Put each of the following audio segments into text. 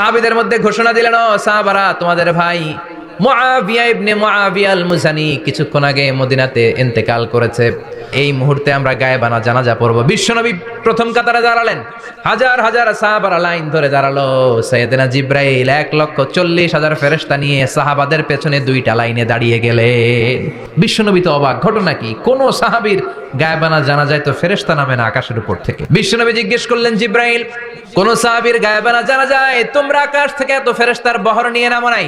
সাহাবীদের মধ্যে ঘোষণা দিলেন, ও সাহাবারা, তোমাদের ভাই মুআবিয়া ইবনে মুআবিয়া আল-মুজানি কিছুক্ষণ আগে মদিনাতে ইন্তেকাল করেছে। এই মুহূর্তে আমরা গায়েবানা জানাজা পড়ব। বিশ্বনবী প্রথম কাতারে দাঁড়ালেন, হাজার হাজার সাহাবারা লাইন ধরে দাঁড়ালো। সাইয়েদনা জিব্রাইল 1,40,000 ফেরেশতা নিয়ে সাহাবাদের পেছনে দুইটা লাইনে দাঁড়িয়ে গেলেন। বিশ্বনবী তো অবাক, ঘটনা কি? কোন সাহাবীর গায়েবানা জানাজায় তো ফেরেশতা নামে না আকাশের উপর থেকে। বিশ্বনবী জিজ্ঞেস করলেন, জিব্রাইল, কোন সাহাবীর গায়েবানা জানাজায় তোমরা আকাশ থেকে এত ফেরেশতার বহর নিয়ে নামো নাই?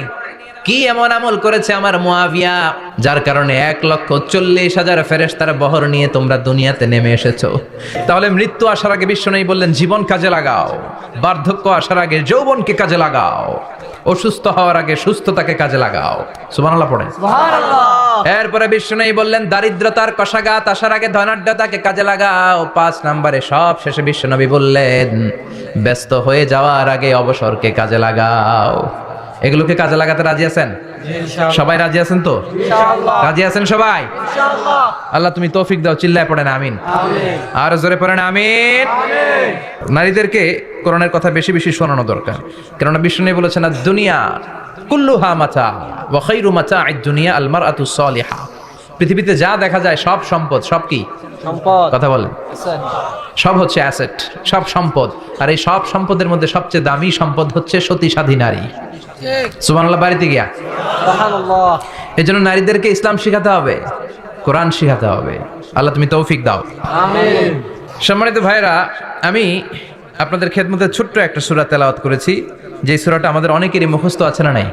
কি এমন আমল করেছে আমার মুআবিয়া যার কারণে 1,40,000 ফেরেশতার বহর নিয়ে তোমরা দুনিয়াতে নেমে এসেছো? তাহলে মৃত্যু আসার আগে বিশ্বনবী বললেন, জীবন কাজে লাগাও, বার্ধক্য আসার আগে যৌবনকে কাজে লাগাও, অসুস্থ হওয়ার আগে সুস্থতাকে কাজে লাগাও। সুবহানাল্লাহ পড়েন। সুবহানাল্লাহ। এরপরে বিশ্বনবী বললেন, দারিদ্রতার কষাঘাত আসার আগে ধনাঢ্যতাকে কাজে লাগাও। 5 নম্বরে সব শেষে বিশ্বনবী বললেন, ব্যস্ত হয়ে যাওয়ার আগে অবসরকে কাজে লাগাও। এগুলোকে কাজে লাগাতে রাজি আছেন? সবাই রাজি আছেন তো? রাজি আছেন সবাই? আল্লাহ তুমি তৌফিক দাও, চিল্লায় পড়েন আমিন। আর জোরে পড়েন আমিন। নারীদেরকে কোরআনের কথা বেশি বেশি শোনানো দরকার, কেননা বিষ্ণু বলেছেন, দুনিয়া কুল্লুহা মাতা ওয়া খায়রু মাতা'আদ দুনিয়া আল মারআতু সালিহা। পৃথিবীতে যা দেখা যায় সব সম্পদ। সব কি সম্পদ? কথা বলেন। সব হচ্ছে অ্যাসেট, সব সম্পদ। আর এই সব সম্পদের মধ্যে সবচেয়ে দামি সম্পদ হচ্ছে সতী সাধী নারী। সুবহানাল্লাহ। বাড়িতে গিয়া সুবহানাল্লাহ। এজন্য নারীদেরকে ইসলাম শিখাতে হবে, কোরআন শিখাতে হবে। আল্লাহ তুমি তৌফিক দাও, আমিন। সম্মানিত ভাইরা, আমি আপনাদের খেদমতে ছোট্ট একটা সূরা তেলাওয়াত করেছি, যে সূরাটা আমাদের অনেকেরই মুখস্থ আছে না নাই?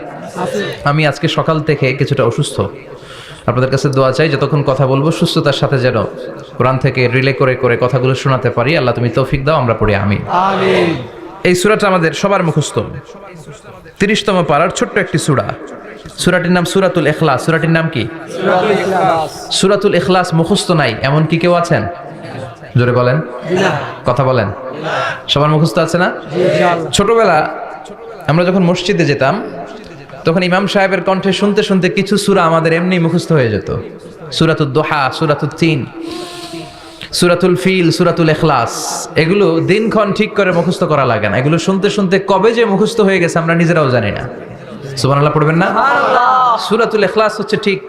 আমি আজকে সকাল থেকে কিছুটা অসুস্থ, আপনাদের কাছে দোয়া চাই যতক্ষণ কথা বলবো সুস্থতার সাথে যেন কোরআন থেকে রিলে করে করে কথাগুলো শোনাতে পারি। আল্লাহ তুমি তৌফিক দাও, আমরা পড়ি আমিন। এই সূরাটা আমাদের সবার মুখস্থ, 30তম পারার ছোট্ট একটি সূরা। সূরাটির নাম সূরাতুল ইখলাস। সূরাটির নাম কি? সূরাতুল ইখলাস। মুখস্থ নাই এমন কি কেউ আছেন? জোরে বলেন, কথা বলেন। সবার মুখস্থ আছে না? ছোটবেলা আমরা যখন মসজিদে যেতাম তখন ইমাম সাহেবের কণ্ঠে শুনতে শুনতে কিছু সূরা আমাদের এমনি মুখস্থ হয়ে যেত। সূরাতুদ দুহা, সূরাতুত তিন, সূরাতুল ফিল, সূরাতুল ইখলাস। এগুলো দিনক্ষণ ঠিক করে মুখস্থ করা লাগে না, এগুলো শুনতে শুনতে কবে যে মুখস্থ হয়ে গেছে আমরা নিজেরাও জানি না। সুবহানাল্লাহ পড়বেন না? সূরাতুল ইখলাস হচ্ছে ঠিক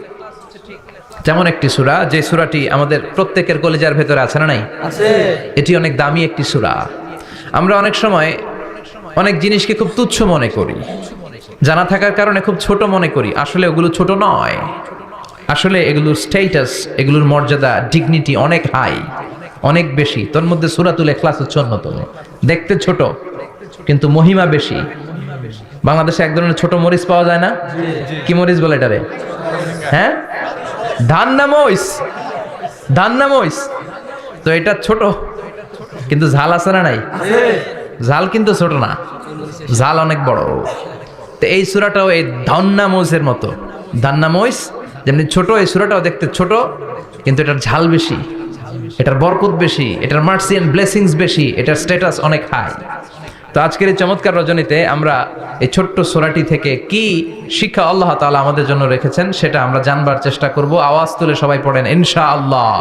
যেমন একটি সূরা, যে সূরাটি আমাদের প্রত্যেকের কলিজার ভেতরে আছে না নাই? আছে। এটি অনেক দামি একটি সূরা। আমরা অনেক সময় অনেক জিনিসকে খুব তুচ্ছ মনে করি, জানা থাকার কারণে খুব ছোট মনে করি। আসলে ওগুলো ছোট নয়, আসলে এগুলোর স্ট্যাটাস, এগুলোর মর্যাদা, ডিগনিটি অনেক হাই, অনেক বেশি। তোর মধ্যে সূরাতুল ইখলাস হচ্ছে অন্যতম। দেখতে ছোট কিন্তু মহিমা বেশি। বাংলাদেশে এক ধরনের ছোট মরিচ পাওয়া যায় না? কি মরিচ বলে এটারে? হ্যাঁ, ধান্না মরিচ। ধান্না মরিচ তো এটা ছোট কিন্তু ঝাল আছে না নাই? ঝাল কিন্তু ছোট না, ঝাল অনেক বড়। তো এই সূরাটাও এই ধান্না মরিচের মতো। ধান্না মরিচ যেমনি ছোট, এই সূরাটাও দেখতে ছোট কিন্তু এটার ঝাল বেশি, এটার বরকত বেশি, এটার মার্সি এন্ড ব্লেসিংস বেশি, এটার স্ট্যাটাস অনেক হাই। তো আজকের এই চমৎকার রজনীতে আমরা এই ছোট্ট সূরাটি থেকে কি শিক্ষা আল্লাহ তাআলা আমাদের জন্য রেখেছেন সেটা আমরা জানবার চেষ্টা করব। আওয়াজ তুলে সবাই পড়েন ইনশাআল্লাহ।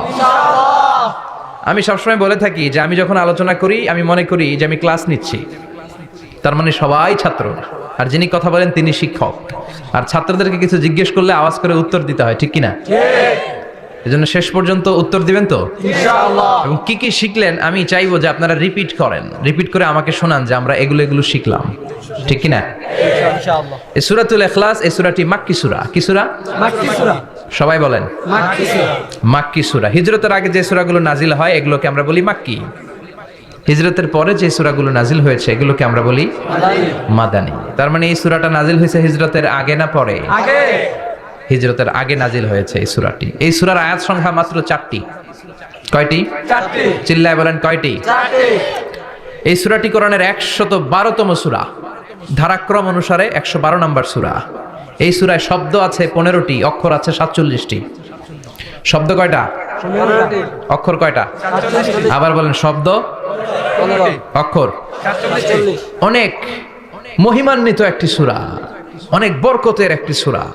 আমি সবসময় বলে থাকি যে আমি যখন আলোচনা করি আমি মনে করি যে আমি ক্লাস নিচ্ছি, তার মানে সবাই ছাত্র, আর যিনি কথা বলেন তিনি শিক্ষক। আর ছাত্রদেরকে কিছু জিজ্ঞেস করলে আওয়াজ করে উত্তর দিতে হয়, ঠিক কিনা? এজন্য শেষ পর্যন্ত উত্তর দিবেন তো ইনশাআল্লাহ। এবং কি কি শিখলেন আমি চাইবো যে আপনারা রিপিট করেন, রিপিট করে আমাকে শোনান যে আমরা এগুলো শিখলাম, ঠিক কিনা? ইনশাআল্লাহ। এই সূরাতুল ইখলাস, এই সূরাটি মাক্কি সূরা। কি সূরা? মাক্কি সূরা। সবাই বলেন মাক্কি সূরা। মাক্কি সূরা। হিজরতের আগে যে সূরাগুলো নাজিল হয় এগুলোকে আমরা বলি মাক্কি। হিজরতের পরে যে সূরাগুলো নাজিল হয়েছে এগুলোকে আমরা বলি মাদানী। তার মানে এই সূরাটা নাজিল হয়েছে হিজরতের আগে না পরে? আগে। হিজরতের আগে নাজিল হয়েছে এই সূরাটি। এই সূরার আয়াত সংখ্যা মাত্র 4টি। কয়টি? 4টি। চিল্লায় বলেন কয়টি? 4টি। এই সূরাটি কোরআনের 112তম সূরা, ধারাক্রম অনুসারে 112 নম্বর সূরা। এই সূরায় শব্দ আছে 15টি, অক্ষর আছে 47টি। শব্দ কয়টা? 15টি। অক্ষর কয়টা? 47টি। আবার বলেন শব্দ 15, অক্ষর 47। অনেক মহিমান্বিত একটি সূরা, অনেক বরকতের একটি সূরা।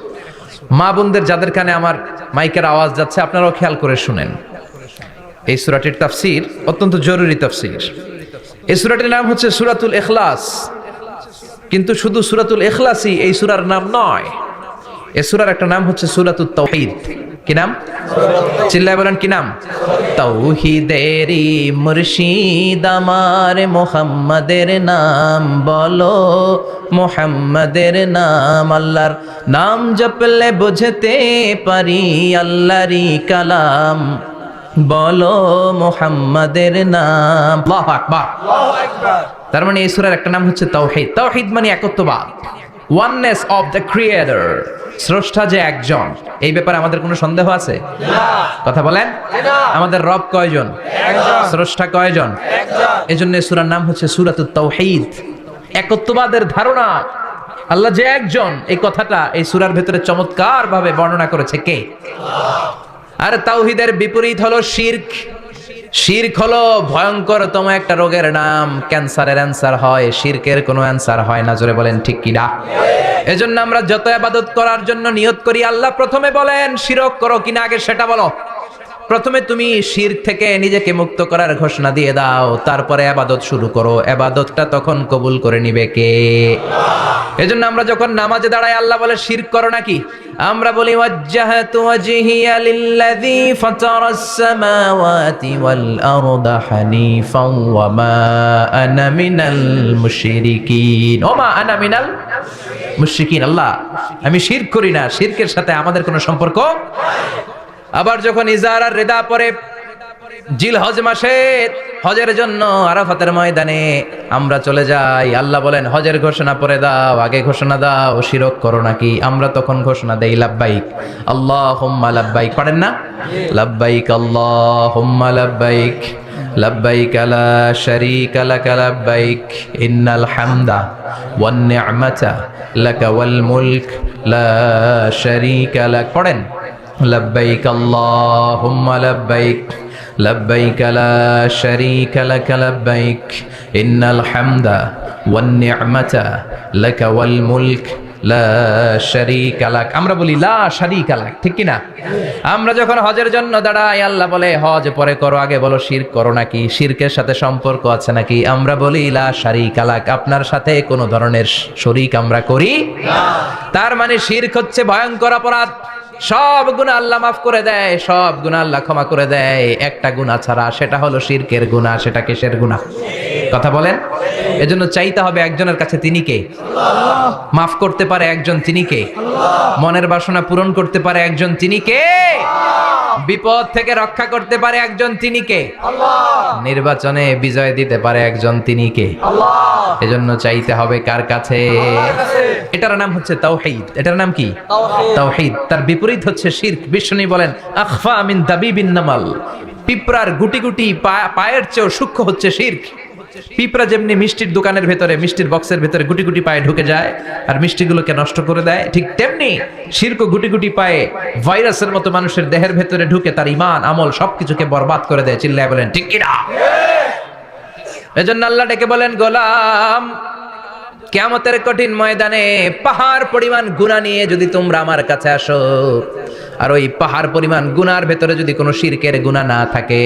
মা বোনদের যাদের কানে আমার মাইকের আওয়াজ যাচ্ছে আপনারাও খেয়াল করে শুনেন। এই সূরাটির তাফসীর অত্যন্ত জরুরি তাফসীর। এই সূরাটির নাম হচ্ছে সূরাতুল ইখলাস। কিন্তু শুধু সূরাতুল ইখলাসই এই সূরার নাম নয়, এই সূরার একটা নাম হচ্ছে সূরাতুত তাওহীদ। কি নাম? চিল্লায় বলেন কি নাম? তাওহীদেরই মুর্শিদ আমার মুহাম্মাদের নাম বলো, মুহাম্মাদের নাম। আল্লাহর নাম জপলে বুঝতে পারি আল্লাহরই কালাম, বলো মুহাম্মাদের নাম। আল্লাহু আকবার, আল্লাহু আকবার। তার মানে এই সূরার একটা নাম হচ্ছে তাওহীদ। তাওহীদ মানে একত্ববাদ, ওয়াননেস অফ দ্য ক্রিয়েটর। স্রষ্টা যে একজন, এই ব্যাপারে আমাদের কোনো সন্দেহ আছে? কথা বলেন। আমাদের রব কয়জন? স্রষ্টা কয়জন? এজন্য সূরার নাম হচ্ছে সূরাতুত তাওহীদ, একত্ববাদের ধারণা। আল্লাহ যে একজন, এই কথাটা এই সূরার ভেতরে চমৎকার ভাবে বর্ণনা করেছে কে? আর তাওহীদের বিপরীত হলো শিরক। শিরক হলো ভয়ঙ্করতম একটা রোগের নাম, ক্যান্সারের অ্যান্সার হয়, শিরকের কোনো অ্যান্সার হয় না। জোরে বলেন ঠিক কি না? এজন্য আমরা যত ইবাদত করার জন্য নিয়ত করি, আল্লাহ প্রথমে বলেন শিরক করো কিনা আগে সেটা বলো। প্রথমে তুমি শিরক থেকে নিজেকে মুক্ত করার ঘোষণা দিয়ে দাও, তারপরে ইবাদত শুরু করো। ইবাদতটা তখন কবুল করে নিবে কে? এজন্য আমরা যখন নামাজে দাঁড়াই আল্লাহ বলে শিরক করো নাকি? আমরা বলি ওয়াজ্জাহাতু ওয়াজহিয়া লিল্লাযী ফাতারাস সামাওয়াতি ওয়াল আরদা হানিফাও ওয়া মা আনা মিনাল মুশরিকিন। ওমা আনা মিনাল মুশরিকিন। আল্লাহ আমি শিরক করি না, শিরকের সাথে আমাদের কোনো সম্পর্ক। আবার যখন ইজার আর রিদা পরে জিলহজ মাসে হজের জন্য আরাফাতের ময়দানে আমরা চলে যাই, আল্লাহ বলেন হজের ঘোষণা পরে দাও, আগে ঘোষণা দাও শিরক করো নাকি? আমরা তখন ঘোষণা দেই লাব্বাইক আল্লাহুম্মা লাব্বাইক। পড়েন না? লাব্বাইক আল্লাহুম্মা লাব্বাইক, লাব্বাইক লা শারীকা লাকা লাব্বাইক, ইন্নাল হামদা ওয়ান নি'মাতা লাকা ওয়াল মুলক লা শারীকা লাক। পড়েন লব্বাইক আল্লাহুম্মা লব্বাইক, লব্বাইক লা শারীকা লাক লব্বাইক, ইন্নাল হামদা ওয়ান নি'মাতা লাকা ওয়াল মুলক লা শারীকা লাক। আমরা বলি লা শারীকা লাক, ঠিক কি না? আমরা যখন হজের জন্য দাঁড়াই আল্লাহ বলে হজ পরে করো, আগে বলো শিরক করো নাকি? শিরকের সাথে সম্পর্ক আছে নাকি? আমরা বলি লা শারীকা লাক, আপনার সাথে কোনো ধরনের শরীক আমরা করি না। তার মানে শিরক হচ্ছে ভয়ঙ্কর অপরাধ। সব গুনাহ আল্লাহ মাফ করে দেয়, সব গুনাহ আল্লাহ ক্ষমা করে দেয়, একটা গুনাহ ছাড়া, সেটা হলো শিরকের গুনাহ। সেটা কিসের গুনাহ? কথা বলেন। এজন্য চাইতে হবে একজনের কাছে, তিনি কে? আল্লাহ। মাফ করতে পারে একজন, তিনি কে? আল্লাহ। মনের বাসনা পূরণ করতে পারে একজন, তিনি কে? আল্লাহ। বিপদ থেকে রক্ষা করতে পারে একজন, তিনি কে? আল্লাহ। নির্বাচনে বিজয় দিতে পারে একজন, তিনি কে? আল্লাহ। এজন্য চাইতে হবে কার কাছে? এটার নাম হচ্ছে তাওহীদ। এটার নাম কি? তাওহীদ। তার বিপরীত হচ্ছে শিরক। বিষ্ণু বলেন আখফা মিন দাবিবিন নামাল, পিঁপড়ার গুটি গুটি পায়ের চেয়েও সূক্ষ্ম হচ্ছে শিরক। পিঁপড়া যেমনি মিষ্টির দোকানের ভেতরে, মিষ্টির বক্সের ভেতরে গুটি গুটি পায়ে ঢুকে যায় আর মিষ্টিগুলোকে নষ্ট করে দেয়, ঠিক তেমনি শিরক গুটি গুটি পায়ে ভাইরাসের মতো মানুষের দেহের ভেতরে ঢুকে তার ঈমান আমল সবকিছুকে বরবাদ করে দেয়। চিল্লায় বলেন ঠিক কি না? এজন্য আল্লাহ ডেকে বলেন গোলাম, কিয়ামতের কঠিন ময়দানে পাহাড় পরিমাণ গুনাহ নিয়ে যদি তোমরা আমার কাছে আসো, আর ওই পাহাড় পরিমাণ গুনার ভেতরে যদি কোনো শিরকের গুনাহ না থাকে,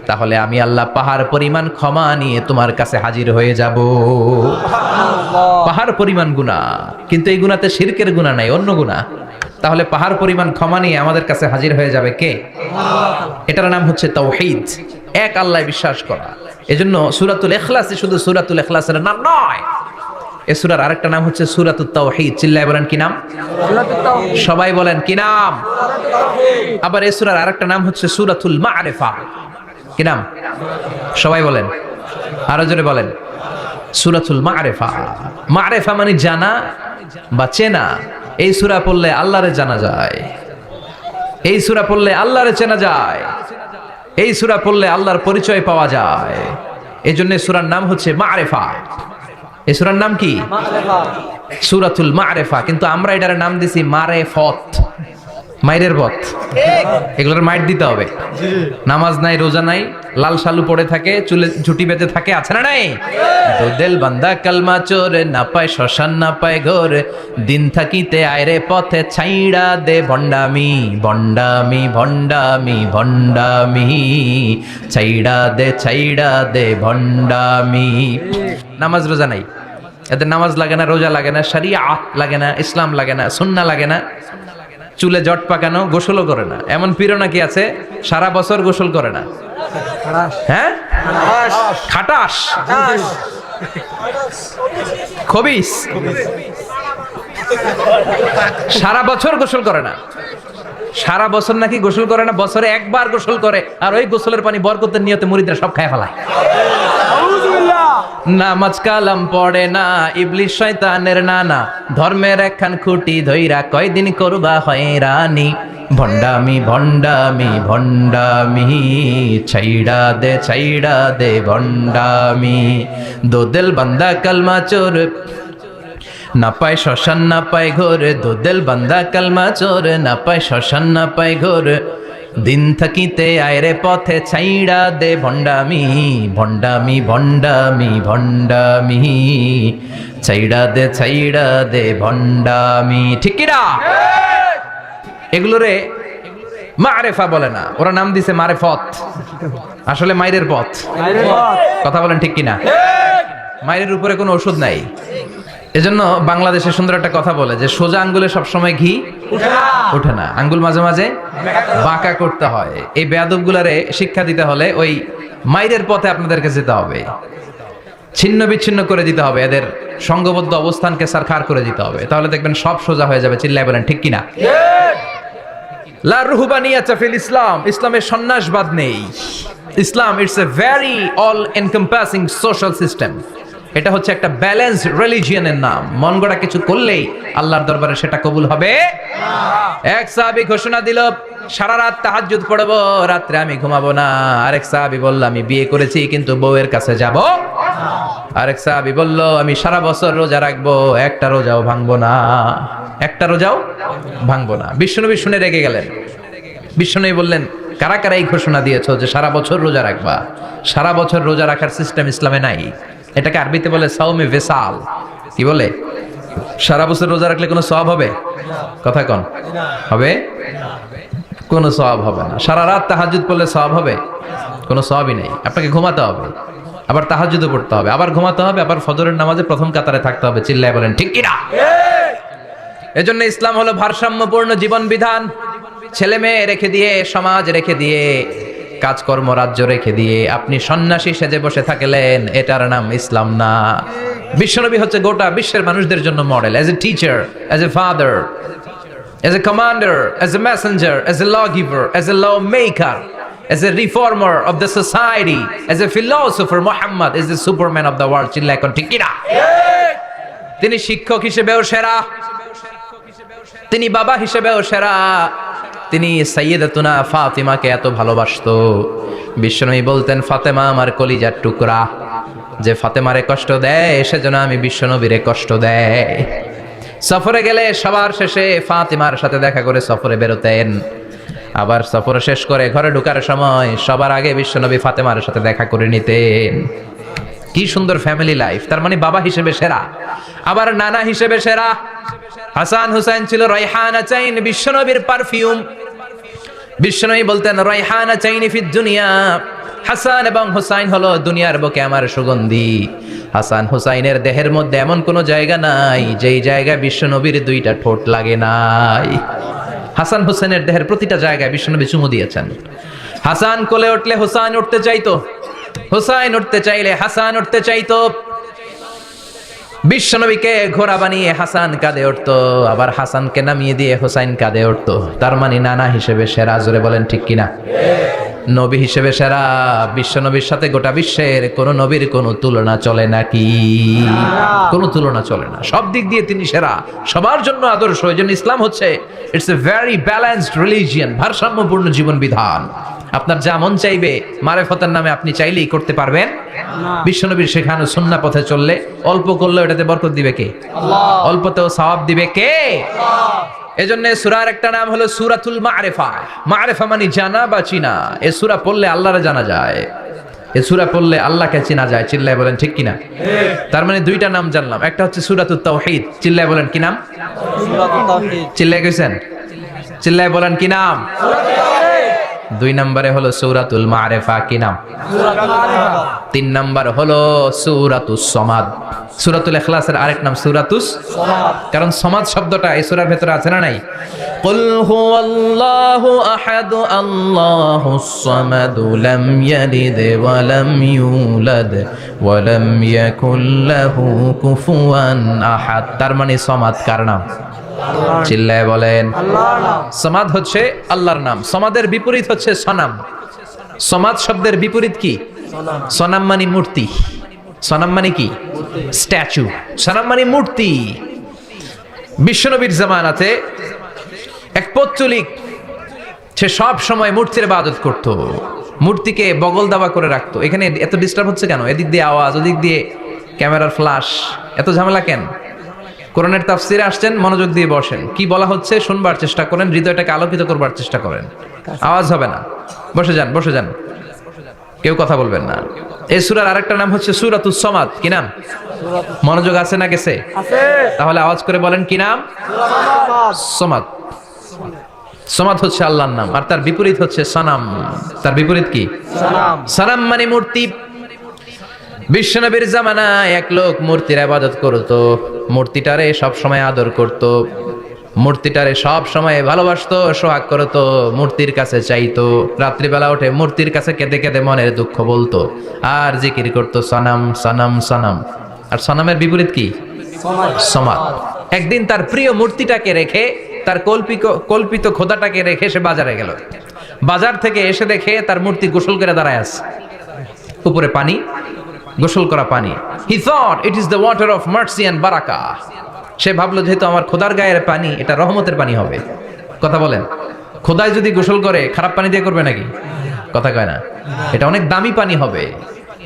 তাহলে আমি আল্লাহ পাহাড় পরিমাণ ক্ষমা নিয়ে তোমার কাছে হাজির হয়ে যাব। পাহাড় পরিমাণ গুনাহ, কিন্তু এই গুনাতে শিরকের গুনাহ নাই, অন্য গুনাহ। তাহলে পাহাড় পরিমাণ ক্ষমা নিয়ে আমাদের কাছে হাজির হয়ে যাবে কে? এটার নাম হচ্ছে তাওহীদ, এক আল্লাহ বিশ্বাস করা। এজন্য সূরাতুল ইখলাস শুধু সূরাতুল ইখলাসের নাম নয়, এই সূরার আরেকটা নাম হচ্ছে সূরাতুত তাওহীদ। চিল্লায় বলেন কি নাম? সবাই বলেন কি নাম? আবার এই সূরার আরেকটা নাম হচ্ছে সূরাতুল মা'রিফা। কি নাম? সবাই বলেন, আরো জোরে বলেন। সূরাতুল মা'রিফা। মা'রিফা মানে জানা বা চেনা। এই সূরা পড়লে আল্লাহরে জানা যায়, এই সূরা পড়লে আল্লাহরে চেনা যায়, এই সূরা পড়লে আল্লাহর পরিচয় পাওয়া যায়। এই জন্য সূরার নাম হচ্ছে মা'রিফা। এই সূরার নাম কি? সূরাতুল মা'রিফা। কিন্তু আমরা এটার নাম দিছি মারেফত, মাইরের পথ। এগুলোর মাইর দিতে হবে। নামাজ নাই, রোজা নাই, লাল শালু পড়ে থাকে, চুলে ঝুটি বেঁধে থাকে, আছে না নাই? দিল বান্দা কালমা চোরে, না পায় শ্মশান না পায় ঘর, দিন থাকিতে আয়রে পথে ছাইড়া দে ভণ্ডামি, ভণ্ডামি ভণ্ডামি ভণ্ডামি, ছাইড়া দে ভণ্ডামি। নামাজ রোজা নাই, এদের নামাজ লাগে না, রোজা লাগে না, শরিয়া লাগে না, ইসলাম লাগে না, সুন্নাহ লাগে না, চুলে জট পাকানো, গোসলও করে না। এমন পীরও নাকি আছে সারা বছর গোসল করে না। হ্যাঁ, খাটাস, খবিস, সারা বছর গোসল করে না। সারা বছর নাকি গোসল করে না, বছরে একবার গোসল করে, আর ওই গোসলের পানি বরকতের নিয়তে মুরিদরা সব খায় ফেলায়। নামাজ কালাম পড়ে না, ইবলিশ শয়তানের নানা, ধর্মের একখান খুঁটি ধইরা কয়দিন করবা হয়রানি। ভণ্ডামি ভণ্ডামি ভণ্ডামি, ছাইড়া দে ভণ্ডামি। দোদেল বান্দা কালমা চোর, না পায় শ্মশান না পায় ঘোর। দোদেল বান্দা কালমা চোর, না পায় শ্মশান না পায় ঘোর। দিন থাকিতে আয়রে পথে ছাইড়া দে ভণ্ডামি। ভণ্ডামি ভণ্ডামি ভণ্ডামি, ছাইড়া দে ভণ্ডামি। ঠিক কিনা? এগুলোরে মারেফা বলে না, ওরা নাম দিছে মারেফত, আসলে মাইরের পথ। কথা বলেন ঠিক কিনা? মাইরের উপরে কোনো ওষুধ নাই। এজন্য বাংলাদেশে সুন্দর একটা কথা বলে যে সোজা আঙ্গুলে সবসময় ঘি ওঠে না, আঙ্গুল মাঝে মাঝে বাঁকা করতে হয়। এই বেয়াদবগুলারে শিক্ষা দিতে হলে ওই মাইরের পথে আপনাদেরকে যেতে হবে, ছিন্ন বিচ্ছিন্ন করে দিতে হবে, এদের সংঘবদ্ধ অবস্থানকে সারখার করে দিতে হবে, তাহলে দেখবেন সব সোজা হয়ে যাবে। চিল্লায় বলেন ঠিক কিনা? লা রুহবানিয়াতা ফিল ইসলাম, ইসলামের সন্ন্যাসবাদ নেই। Islam it's a very all encompassing social system. এটা হচ্ছে একটা ব্যালেন্সড রিলিজিয়নের নাম। মন গড়া কিছু করলেই আল্লাহর দরবারে সেটা কবুল হবে না। এক সাহাবী ঘোষণা দিল, সারা রাত তাহাজ্জুদ পড়ব, রাত্রে আমি ঘুমাবো না। আরেক সাহাবী বলল, আমি বিয়ে করেছি কিন্তু বউয়ের কাছে যাব না। আরেক সাহাবী বলল, আমি সারা বছর রোজা রাখবো, একটা রোজাও ভাঙবো না, একটা রোজাও ভাঙবো না। বিশ্বনবী শুনে রেগে গেলেন। বিশ্বনবী বললেন, কারা কারা এই ঘোষণা দিয়েছো যে সারা বছর রোজা রাখবা? সারা বছর রোজা রাখার সিস্টেম ইসলামে নাই। এটাকে আরবিতে বলে সাওমে ভেসাল। কি বলে? সারা বছর রোজা রাখলে কোনো সওয়াব হবে? কথা কন, হবে? কোনো সওয়াব হবে না। সারা রাত তাহাজ্জুদ পড়লে সওয়াব হবে? কোনো সওয়াবই নেই। আপনাকে ঘুমাতে হবে, আবার তাহাজ্জুদও পড়তে হবে, আবার ঘুমাতে হবে, আবার ফজরের নামাজে প্রথম কাতারে থাকতে হবে। চিল্লায় বলেন ঠিক কিনা? এজন্য ইসলাম হলো ভারসাম্যপূর্ণ জীবন বিধান। ছেলে মেয়ে রেখে দিয়ে, সমাজ রেখে দিয়ে, কাজকর্ম রাজ্য রেখে দিয়ে আপনি সন্ন্যাসী সেজে বসে থাকলেন, এটার নাম ইসলাম না। বিশ্বনবী হচ্ছে গোটা বিশ্বের মানুষদের জন্য মডেল। As a teacher, as a father, as a commander, as a messenger, as a law giver, as a law maker, as a reformer of the society, as a philosopher, Muhammad is the superman of the world. চিল্লায় এখন ঠিক কিনা? তিনি শিক্ষক হিসেবেও সেরা, তিনি বাবা হিসেবেও সেরা। তিনি সাইয়্যিদাতুনা ফাতিমাকে এত ভালোবাসতো, বিশ্বনবী বলতেন, ফাতেমা আমার কলিজার টুকরা, যে ফাতেমারে কষ্ট দেয় সেজন্য আমি বিশ্বনবীরে কষ্ট দেয়। সফরে গেলে সবার শেষে ফাতিমার সাথে দেখা করে সফরে বেরোতেন, আবার সফর শেষ করে ঘরে ঢোকার সময় সবার আগে বিশ্বনবী ফাতেমার সাথে দেখা করে নিতেন। কি সুন্দর ফ্যামিলি লাইফ। তার মানে বাবা হিসেবে সেরা, আবার নানা হিসেবে সেরা। হাসান হুসাইন ছিল রাইহানা চাইন, বিশ্বনবীর পারফিউম। বিশ্বনবী বলতেন, রাইহানা চাইনি ফিদ দুনিয়া, হাসান এবং হুসাইন হলো দুনিয়ার বুকে আমার সুগন্ধি। হাসান হুসাইনের দেহের মধ্যে এমন কোন জায়গা নাই যেই জায়গায় বিশ্বনবীর দুইটা ঠোঁট লাগে নাই। হাসান হুসাইনের দেহের প্রতিটা জায়গায় বিশ্বনবী চুমু দিয়েছেন। হাসান কোলে উঠলে হুসাইন উঠতে চাইতো, হুসাইন উঠতে চাইলে হাসান উঠতে চাইতো। বিশ্বনবীকে ঘোড়া বানিয়ে হাসান কাঁধে উঠতো, আবার হাসানকে নামিয়ে দিয়ে হুসাইন কাঁধে উঠতো। তার মানে নানা হিসেবে সেরা। জোরে বলেন ঠিক কিনা? নবী হিসেবে সেরা। বিশ্বনবীর সাথে গোটা বিশ্বের কোন নবীর কোনো তুলনা চলে নাকি? কোনো তুলনা চলে না। সব দিক দিয়ে তিনি সেরা, সবার জন্য আদর্শ। এই জন্য ইসলাম হচ্ছে it's a very balanced religion, ভারসাম্যপূর্ণ জীবন বিধান। আপনার যা মন চাইবে মারেফতের নামে আপনি চাইলেই করতে পারবেন না। বিশ্বনবীর শেখানো সুন্নাহ পথে চললে অল্প করলে এটাতে বরকত দিবে কে? আল্লাহ। অল্পতেও সওয়াব দিবে কে? আল্লাহ। এজন্য সূরার একটা নাম হলো সূরাতুল মারিফা। মারিফা মানে জানা বা চিনা। এই সূরা পড়লে আল্লাহরে জানা যায়, এই সূরা পড়লে আল্লাহকে চেনা যায়। চিল্লায় বলেন ঠিক কিনা? তার মানে দুইটা নাম জানলাম। একটা হচ্ছে সূরাতুত তাওহীদ। চিল্লায় বলেন কি নাম? সূরাতুত তাওহীদ। চিল্লায় কইছেন? চিল্লায় বলেন কি নাম? 2 নম্বরে হলো সূরাতুল মারিফা। কি নাম? 3 নম্বর হলো সূরাতুস সমাদ। সূরাতুল ইখলাসের আরেক নাম সূরাতুস সমাদ, কারণ সমাদ শব্দটা এই সূরার ভেতরে আছে না নাই? কুল হুয়াল্লাহু আহাদ আল্লাহুস সামাদ লাম ইয়ালিদ ওয়া লাম ইউলাদ ওয়া লাম ইয়াকুল লাহু কুফুয়ান আহাদ। তার মানে সমাদ কার নাম? চিল্লায় বলেন আল্লাহর নাম। সমাদ হচ্ছে আল্লাহর নাম। সমাদের বিপরীত হচ্ছে সনাম। সমাদ শব্দের বিপরীত কি? সনাম মানে মূর্তি। সনাম মানে কি? স্ট্যাচু। সনাম মানে মূর্তি। বিশ্বনবীর জামানাতে এক পৌত্তলিক, সে সব সময় মূর্তির ইবাদত করত, মূর্তিকে বগল দাবা করে রাখতো। এখানে এত ডিস্টার্ব হচ্ছে কেন? এদিক দিয়ে আওয়াজ, ওদিক দিয়ে ক্যামেরার ফ্ল্যাশ, এত ঝামেলা কেন? কোরআনের তাফসিরে আসছেন, মনোযোগ দিয়ে বসেন। কি বলা হচ্ছে শুনবার চেষ্টা করেন, হৃদয়টাকে আলোকিত করবার চেষ্টা করেন। আওয়াজ হবে না, বসে যান, বসে যান, কেউ কথা বলবেন না। এই সূরার আরেকটা নাম হচ্ছে সূরাতুস সমাদ। কি নাম? মনোযোগ আছে না গেছে? তাহলে আওয়াজ করে বলেন কি নাম? সমাদ। সমাদ হচ্ছে আল্লাহর নাম, আর তার বিপরীত হচ্ছে সনাম। তার বিপরীত কি? সনাম। সনাম মানে মূর্তি। বিশ্বনবীর জামানায় এক লোক মূর্তির ইবাদত করত, মূর্তিটারে সব সময় আদর করত, মূর্তিটারে সব সময় ভালোবাসতো, সোহাগ করত, মূর্তির কাছে চাইতো। রাত্রিবেলা উঠে মূর্তির কাছে কেঁদে কেঁদে মনের দুঃখ বলতো, আর জিকির করতো সনাম সনাম সনাম। আর সনামের বিপরীত কি? সমাদ। একদিন তার প্রিয় মূর্তিটাকে রেখে, তার কল্পিত খোদাটাকে রেখে সে বাজারে গেল। বাজার থেকে এসে দেখে তার মূর্তি গোসল করে দাঁড়ায় আছে, উপরে পানি, গোসল করা পানি। He thought it is the water of mercy and barakah. সে ভাবলো যেহেতু আমার খোদার গায়ের পানি, এটা রহমতের পানি হবে। কথা বলেন, খোদাই যদি গোসল করে খারাপ পানি দিয়ে করবে নাকি? কথা কয় না। এটা অনেক দামি পানি হবে,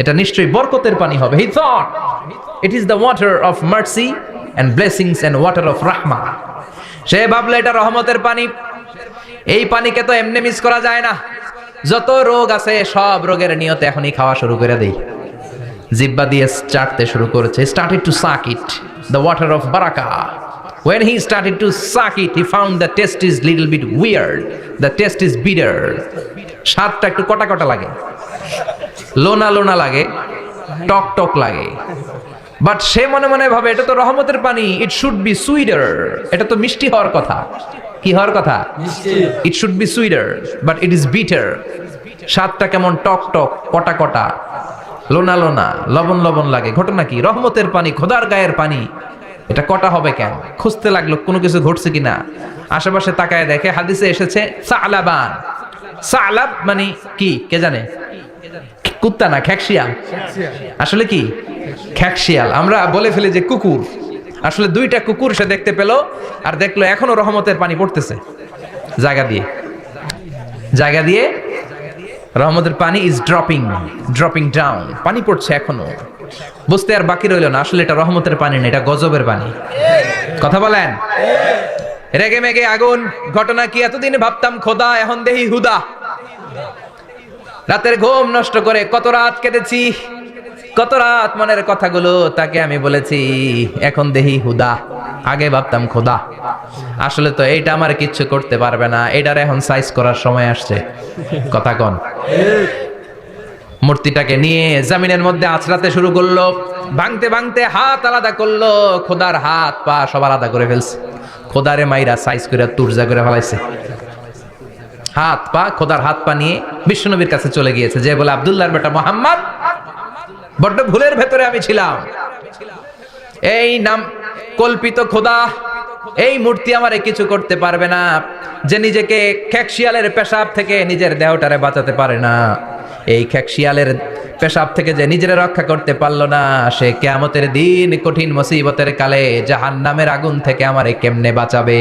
এটা নিশ্চয়ই বরকতের পানি হবে। He thought it is the water of mercy and blessings and water of rahmah. সে ভাবলো এটা রহমতের পানি। এই পানিকে তো এমনি মিস করা যায় না। যত রোগ আছে সব রোগের নিয়তে এখনই খাওয়া শুরু করে দেই। জিহ্বা দিয়ে চাটতে শুরু করেছে। Started to suck it, the water of barakah. When he started to suck it, he found the taste is little bit weird. The taste is bitter. স্বাদটা একটু কটা কটা লাগে, লোনা লোনা লাগে, টক টক লাগে। বাট সে মনে মনে ভাবে এটা তো রহমতের পানি, ইট শুড বি সুইটার। এটা তো মিষ্টি হওয়ার কথা। কি হওয়ার কথা? It should be sweeter, but it is bitter. স্বাদটা কেমন টক টক, কটা কটা, লোনা লোনা, লবণ লবণ লাগে। ঘটনা কি? রহমতের পানি, খোদার গায়ের পানি, এটা কটা হবে কেন? খুঁজতে লাগলো কোনো কিছু ঘটছে কিনা। আশেপাশে তাকায় দেখে হাদিসে এসেছে সালাবান। সালাব মানে কি কে জানে? কুত্তা না, খ্যাকশিয়াল। আসলে কি? খ্যাকশিয়াল। আমরা বলে ফেলি যে কুকুর, আসলে দুইটা কুকুর সে দেখতে পেল, আর দেখলো এখনো রহমতের পানি পড়তেছে জায়গা দিয়ে, জায়গা দিয়ে রহমতের পানি ইজ ড্রপিং ডাউন। পানি পড়ছে এখনো। বুঝতে আর বাকি রইল না, আসলে এটা রহমতের পানি না, এটা গজবের পানি। কথা বলেন। রেগে মেগে আগুন। ঘটনা কি? এতদিন ভাবতাম খোদা, এখন দেহি হুদা। রাতের ঘুম নষ্ট করে কত রাত কেটেছি, কত রাত মনের কথাগুলো তাকে আমি বলেছি, এখন দেহি হুদা। আগে ভাবতাম খোদা। আসলে তো এইটা আমার কিচ্ছু করতে পারবে না, এটার এখন সাইজ করার সময় আসছে। কথা কন। মূর্তিটাকে নিয়ে জমিনের মধ্যে আছড়াতে শুরু করলো, ভাঙতে ভাঙতে হাত আলাদা করলো, খোদার হাত পা সব আলাদা করে ফেলছে। খোদারে মাইরা সাইজ করে তুরজা করে ফেলাইছে। হাত পা, খোদার হাত পা নিয়ে বিশ্বনবীর কাছে চলে গিয়েছে, যে বলে আব্দুল্লাহর বেটা মুহাম্মদ, বড্ড ভুলের ভেতরে আমি ছিলাম। এই নাম কল্পিত খোদা, এই মূর্তি আমারে কিছু করতে পারবে না। যে নিজেকে খ্যাকশিয়ালের পেশাব থেকে নিজের দেহটারে বাঁচাতে পারে না, এই খ্যাকশিয়ালের পেশাব থেকে যে নিজের রক্ষা করতে পারলো না, সে কিয়ামতের দিন কঠিন মুসিবতের কালে জাহান্নামের আগুন থেকে আমারে কেমনে বাঁচাবে?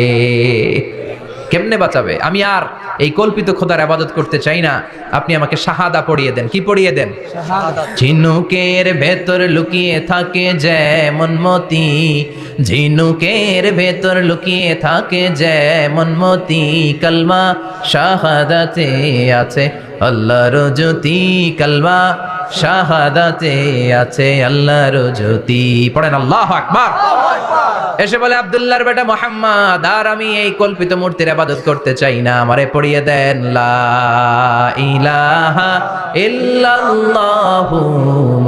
কেমনে বাঁচাবে? আমি আর এই কল্পিত খোদার ইবাদত করতে চাই না। আপনি আমাকে শাহাদা পড়িয়ে দেন। কি পড়িয়ে দেন? ঝিনুকের ভেতর লুকিয়ে থাকে যেমন মতি, ঝিনুকের ভেতর লুকিয়ে থাকে যেমন মতি, কালমা শাহাদাতে আছে আল্লাহর জ্যোতি, কালমা শাহাদাতে আছে আল্লাহর জ্যোতি। পড়েন আল্লাহু আকবার। এসে বলে আব্দুল্লাহর বেটা মুহাম্মদ, আর আমি এই কল্পিত মূর্তির ইবাদত করতে চাই না, আমারে পড়িয়ে দেন লা ইলাহা ইল্লাল্লাহু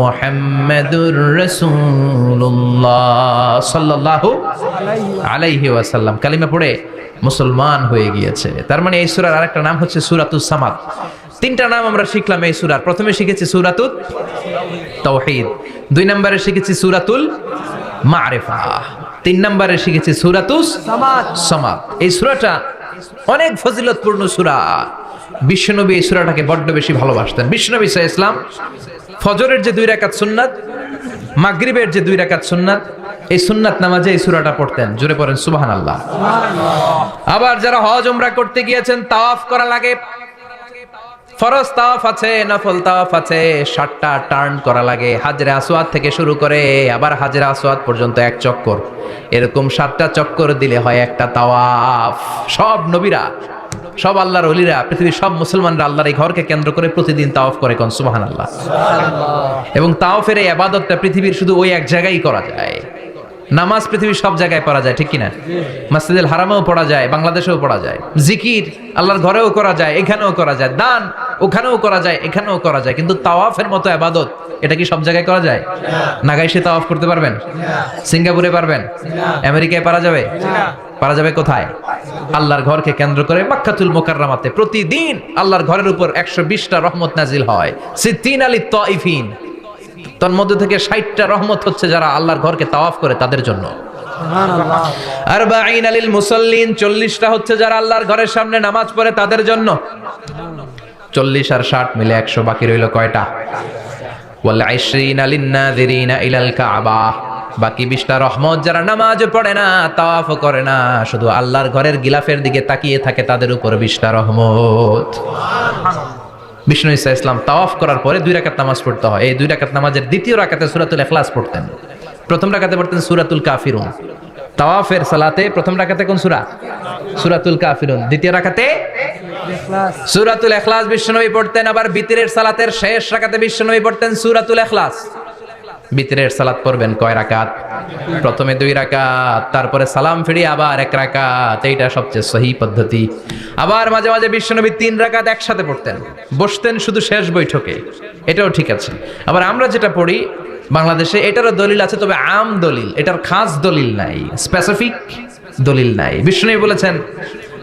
মুহাম্মাদুর রাসূলুল্লাহ সাল্লাল্লাহু আলাইহি ওয়াসাল্লাম। কালিমা পড়ে মুসলমান হয়ে গিয়েছে। তার মানে এই সূরার আরেকটা নাম হচ্ছে সূরাতুস সামাদ। তিনটা নাম আমরা শিখলাম এই সূরার। প্রথমে শিখেছি সূরাতুত তাওহীদ, 2 নম্বরে শিখেছি সূরাতুল মারিফা, 3 নম্বরে শিখেছি সূরাতুস সামাদ। এই সূরাটা অনেক ফজিলতপূর্ণ সূরা। বিশ্বনবী এই সূরাটাকে বড্ড বেশি ভালোবাসতেন। বিশ্বনবী সাল্লাল্লাহু আলাইহি ওয়াসাল্লাম ফজরের যে 2 রাকাত সুন্নাত, মাগরিবের যে 2 রাকাত সুন্নাত, এই সুন্নাত নামাজে এই সূরাটা পড়তেন। জোরে পড়েন সুবহানাল্লাহ। আবার যারা হজ উমরা করতে গিয়েছেন, তাওয়াফ করা লাগে। ফরজ তাওয়াফ আছে, নফল তাওয়াফ আছে, 7টা টার্ন করা লাগে। হাজরে আসওয়াদ থেকে শুরু করে আবার হাজরে আসওয়াদ পর্যন্ত 1 চক্কর, এরকম 7টা চক্কর দিলে হয় একটা তাওয়াফ। সব নবীরা, সব আল্লাহর ওলিরা, পৃথিবীর সব মুসলমানরা আল্লাহর এই ঘরকে কেন্দ্র করে প্রতিদিন তাওয়াফ করে। কোন সুবহানাল্লাহ। এবং তাওয়াফের এই ইবাদতটা পৃথিবীর শুধু ওই এক জায়গায় করা যায়। নামাজ পৃথিবীর সব জায়গায় পড়া যায়, ঠিক কিনা? মসজিদুল হারামেও পড়া যায়, বাংলাদেশেও পড়া যায়। জিকির আল্লাহর ঘরেও করা যায়, এখানেও করা যায়। দান ওখানেও করা যায়, এখানেও করা যায়। কিন্তু তাওয়াফের মতো ইবাদত, এটা কি সব জায়গায় করা যায়? নাগাইশে তাওয়াফ করতে পারবেন? সিঙ্গাপুরে পারবেন? আমেরিকায় পারা যাবে? পারা যাবে কোথায়? আল্লাহর ঘরকে কেন্দ্র করে মক্কাতুল মুকাররমাতে প্রতিদিন আল্লাহর ঘরের উপর 120টা রহমত নাজিল হয়। সিদ্দিন আলী তাইফিন, তার মধ্যে থেকে 60টা রহমত হচ্ছে যারা আল্লাহর ঘরকে তাওয়াফ করে তাদের জন্য। সুবহানাল্লাহ। আরবাঈন লিল মুসাল্লিন, 40টা হচ্ছে যারা আল্লাহর ঘরের সামনে নামাজ পড়ে তাদের জন্য। 40 আর 60 মিলে 100, বাকি রইল কয়টা? ওয়াল 20 লিন নাযিরিনা ইলাল কাবা, বাকি 20টা রহমত যারা নামাজ পড়ে না, তাওয়াফ করে না, শুধু আল্লাহর ঘরের গিলাফের দিকে তাকিয়ে থাকে, তাদের উপর 20টা রহমত। বিষ্ণু ঈসা ইসলাম তাওয়াফ করার পরে 2 রাকাত নামাজ পড়তে হয়। এই 2 রাকাত নামাজের দ্বিতীয় রাকাতে সূরাতুল ইখলাস পড়তেন, প্রথম রাকাতে পড়তেন সূরাতুল কাফিরুন। তাওয়াফের সালাতে প্রথম রাকাতে কোন সূরা? সূরাতুল কাফিরুন। দ্বিতীয় রাকাতে ইখলাস, সূরাতুল ইখলাস বিশ্বনবী পড়তেন। আবার বিতরের সালাতের শেষ রাকাতে বিশ্বনবী পড়তেন সূরাতুল ইখলাস। বিতরের সালাত পড়বেন কয় রাকাত? প্রথমে 2 রাকাত, তারপরে সালাম ফিরিয়ে আবার 1 রাকাত। এইটা সবচেয়ে সহি পদ্ধতি। আবার মাঝে মাঝে বিশ্বনবী 3 রাকাত একসাথে পড়তেন, বসতেন শুধু শেষ বৈঠকে, এটাও ঠিক আছে। আবার আমরা যেটা পড়ি বাংলাদেশে, এটারও দলিল আছে, তবে আম দলিল, এটার খাস দলিল নাই, স্পেসিফিক দলিল নাই। বিশ্বনবী বলেছেন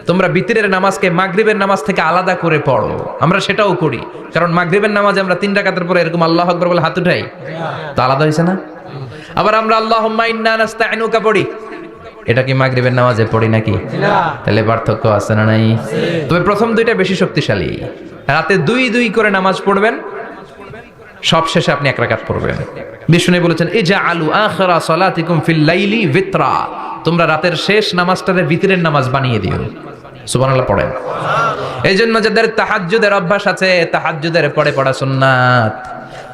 তোমরা বিতরের নামাজকে মাগরিবের নামাজ থেকে আলাদা করে পড়ো। আমরা সেটাও করি, কারণ মাগরিবের নামাজে আমরা 3 রাকাতের পরে এরকম আল্লাহু আকবার বলে হাত উঠাই, তো আলাদা হয়েছে না? আবার আমরা আল্লাহুম্মা ইন্না নাস্তাইনুকা পড়ি, এটা কি মাগরিবের নামাজে পড়ি নাকি? তাহলে পার্থক্য আছে না নাই? তবে প্রথম 2টা বেশি শক্তিশালী। রাতে 2 করে নামাজ পড়বেন, সব শেষে আপনি 1 রাকাত পড়বেন। বিষ্ণু বলেছেন ইজআলু আখিরা সালাতিকুম ফিল লাইলি বিতরা, তোমরা রাতের শেষ নামাজটাকে বিতরের নামাজ বানিয়ে দিও। সুবহানাল্লাহ পড়েন। এইজন্য যাদের তাহাজ্জুদের অভ্যাস আছে, তাহাজ্জুদের পরে পড়া সুন্নাত।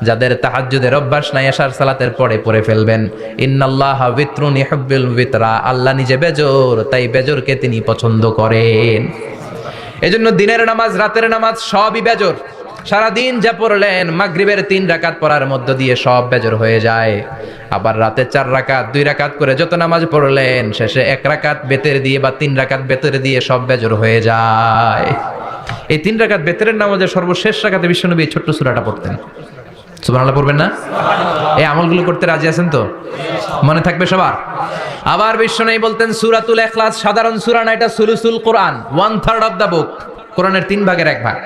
যাদের তাহাজ্জুদের অভ্যাস নাই, এশার সালাতের পরে পড়ে ফেলবেন। ইন্নাল্লাহা বিতরুন ইউহিব্বুল বিতরা, আল্লাহ নিজে বেজোর, তাই বেজোরকে তিনি পছন্দ করেন। এজন্য দিনের নামাজ, রাতের নামাজ সবই বেজোর। সারাদিন যা পড়লেন, মাগরিবের 3 রাকাত পড়ার মধ্য দিয়ে সব বেজর হয়ে যায়। আবার রাতে 4 রাকাত, 2 রাকাত করে যত নামাজ পড়লেন, শেষে 1 রাকাত বেতের দিয়ে বা 3 রাকাত বেতের দিয়ে সব বেজর হয়ে যায়। এই 3 রাকাত বেতের নামাজের সর্বশেষ রাকাতে বিশ্বনবী ছোট্ট সূরাটা পড়তেন। সুবহানাল্লাহ পড়বেন না? এই আমলগুলো করতে রাজি আছেন তো? মনে থাকবে সবার? আবার বিশ্বনবী বলতেন সূরাতুল ইখলাস সাধারণ সূরা না, এটা সুলুসুল কোরআন, 1/3 অফ দা বুক। কোরআনের 3 ভাগের 1 ভাগ।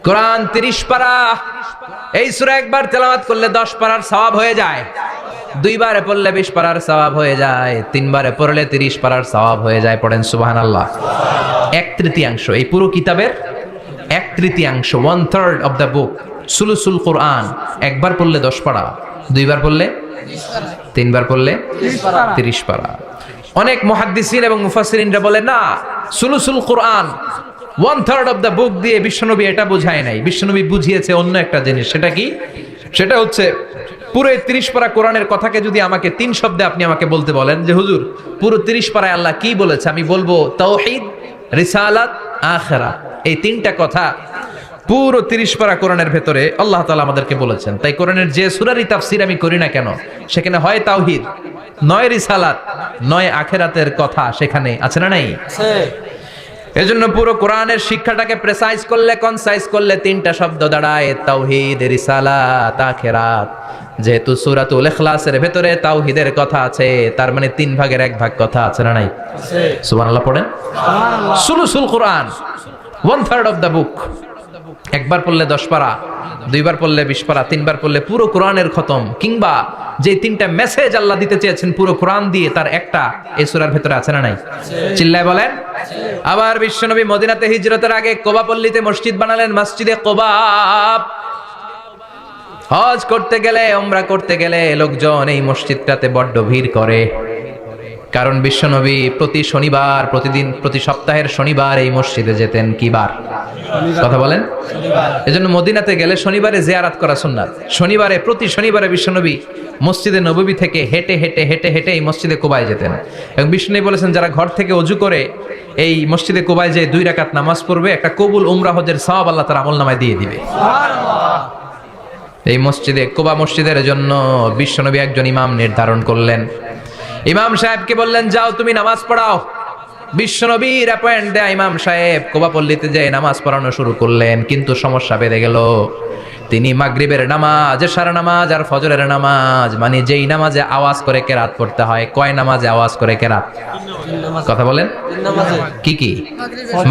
কোরআন 30 পারা। এই সূরা একবার তেলাওয়াত করলে 10 পারার সওয়াব হয়ে যায়। 2 বারে পড়লে 20 পারার সওয়াব হয়ে যায়। 3 বারে পড়লে 30 পারার সওয়াব হয়ে যায়। পড়েন সুবহানাল্লাহ। 1/3 এই পুরো কিতাবের 1/3, 1/3 অফ দা বুক, সুলুসুল কোরআন। একবার পড়লে 10 পারা, 2 বার পড়লে 3 বার পড়লে 30 পারা। অনেক মুহাদ্দিসিন এবং মুফাসসিরিনরা বলে না, সুলুসুল কোরআন 1/3 অফ দা বুক দিয়ে বিশ্বনবী এটা বুঝায় নাই। বিশ্বনবী বুঝিয়েছে অন্য একটা জিনিস। সেটা কি? সেটা হচ্ছে পুরো 30 পারা কোরআনের কথাকে যদি আমাকে 3 শব্দে আপনি আমাকে বলতে বলেন যে হুজুর পুরো 30 পারায় আল্লাহ কি বলেছে, আমি বলবো তাওহীদ, রিসালাত, আখিরাত। এই 3টা কথা পুরো 30 পারা কোরআনের ভেতরে আল্লাহ তাআলা আমাদেরকে বলেছেন। তাই কোরআনের যে সূরারই তাফসীর আমি করি না কেন, সেখানে হয় তাওহীদ, নয় রিসালাত, নয় আখিরাতের কথা সেখানে আছে না নাই? এজন্য পুরো কোরআনের শিক্ষাটাকে প্রেসাইজ করলে, কনসাইজ করলে 3টা শব্দ দাঁড়ায়, তাওহীদ, রিসালাত, আখিরাত। যেহেতু সূরাতুল ইখলাসের ভেতরে তাওহীদের কথা আছে, তার মানে 3 ভাগের 1 ভাগ কথা আছে না নাই? সুবহানাল্লাহ পড়েন। সুবহানাল্লাহ। সুলুসুল কোরআন, 1/3 অফ দ্য বুক। একবার পড়লে 10 পারা, 2বার পড়লে 20 পারা, 3বার পড়লে পুরো কোরআনের খতম। কিংবা যে 3টা মেসেজ আল্লাহ দিতে চেয়েছেন পুরো কোরআন দিয়ে, তার একটা এই সূরার ভেতরে আছে না নাই? চিল্লায় বলেন। আবার বিশ্বনবী মদিনাতে হিজরতের আগে কোবা পল্লীতে মসজিদ বানালেন, মসজিদে কোবা। হজ করতে গেলে, উমরা করতে গেলে লোকজন এই মসজিদটাতে বড্ড ভিড় করে, কারণ বিশ্বনবী প্রতি শনিবার, প্রতি সপ্তাহের শনিবার এই মসজিদে যেতেন। কি বার? কথা বলেন। এজন্য মদিনাতে গেলে শনিবারে জিয়ারত করা সুন্নাত। প্রতি শনিবারে বিশ্বনবী মসজিদে নববী থেকে হেঁটে হেঁটে হেঁটে হেঁটে এই মসজিদে কুবায় যেতেন। এবং বিশ্বনবী বলেছেন, যারা ঘর থেকে ওযু করে এই মসজিদে কুবায় যে 2 রাকাত নামাজ পড়বে, একটা কবুল উমরা হজের সওয়াব আল্লাহ তার আমলনামায় দিয়ে দিবে। এই মসজিদে কুবা মসজিদের জন্য বিশ্বনবী একজন ইমাম নির্ধারণ করলেন। ইমাম সাহেবকে বললেন, যাও তুমি নামাজ পড়াও। বিশ্বনবীর অ্যাপয়েন্ট দেয়া ইমাম সাহেব কোবা পল্লীতে যেয়ে নামাজ পড়ানো শুরু করলেন। কিন্তু সমস্যা বেড়ে গেল। তিনি মাগরিবের নামাজ, এশার নামাজ আর ফজরের নামাজ, মানে যেই নামাজে আওয়াজ করে কেরাত পড়তে হয়, কয় নামাজে আওয়াজ করে কেরাত? কথা বলেন। কি কি?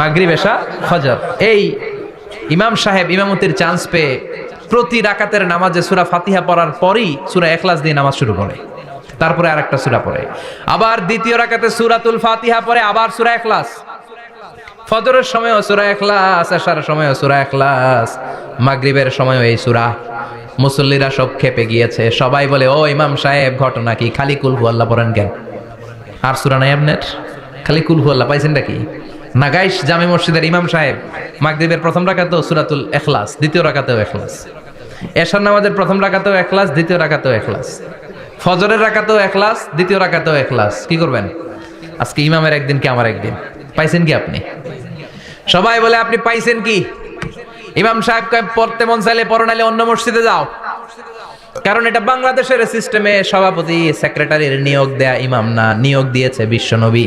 মাগরিব, এশা, ফজর। এই ইমাম সাহেব ইমামতির চান্স পেয়ে প্রতি রাকাতের নামাজে সূরা ফাতিহা পড়ার পরই সূরা ইখলাস দিয়ে নামাজ শুরু করে, তারপরে আরেকটা সূরা পড়ে, আবার দ্বিতীয় রাকাতে সূরাতুল ফাতিহা পড়ে, আবার সূরা ইখলাস। ফজরের সময়ও সূরা ইখলাস, এশার সময়ও সূরা ইখলাস, মাগরিবের সময়ও এই সূরা। মুসল্লিরা সব খেপে গিয়েছে। সবাই বলে, ও ইমাম সাহেব, ঘটনা কি? খালি কুল হু আল্লাহ পড়েন কেন? আর সূরা নাই আপনার? খালি কুল হু আল্লাহ পাইছেন নাকি? নাগাইশ জামে মসজিদের ইমাম সাহেব মাগরিবের প্রথম রাকাতেও সূরাতুল ইখলাস, দ্বিতীয় রাকাতেও ইখলাস। এশার নামাজের প্রথম রাকাতেও ইখলাস, দ্বিতীয় রাকাতেও ইখলাস। ফজরের রাকাতেও ইখলাস, দ্বিতীয় রাকাতেও ইখলাস। কি করবেন? আজকে ইমামের একদিন কি আমার একদিন। পাইছেন কি আপনি? সবাই বলে, আপনি পাইছেন কি? ইমাম সাহেব কয়, পড়তে মন চাইলে পড়ো, নাইলে অন্য মসজিদে যাও। কারণ এটা বাংলাদেশের সিস্টেমে সভাপতি সেক্রেটারির নিয়োগ দেয়া ইমাম না, নিয়োগ দিয়েছে বিশ্বনবী।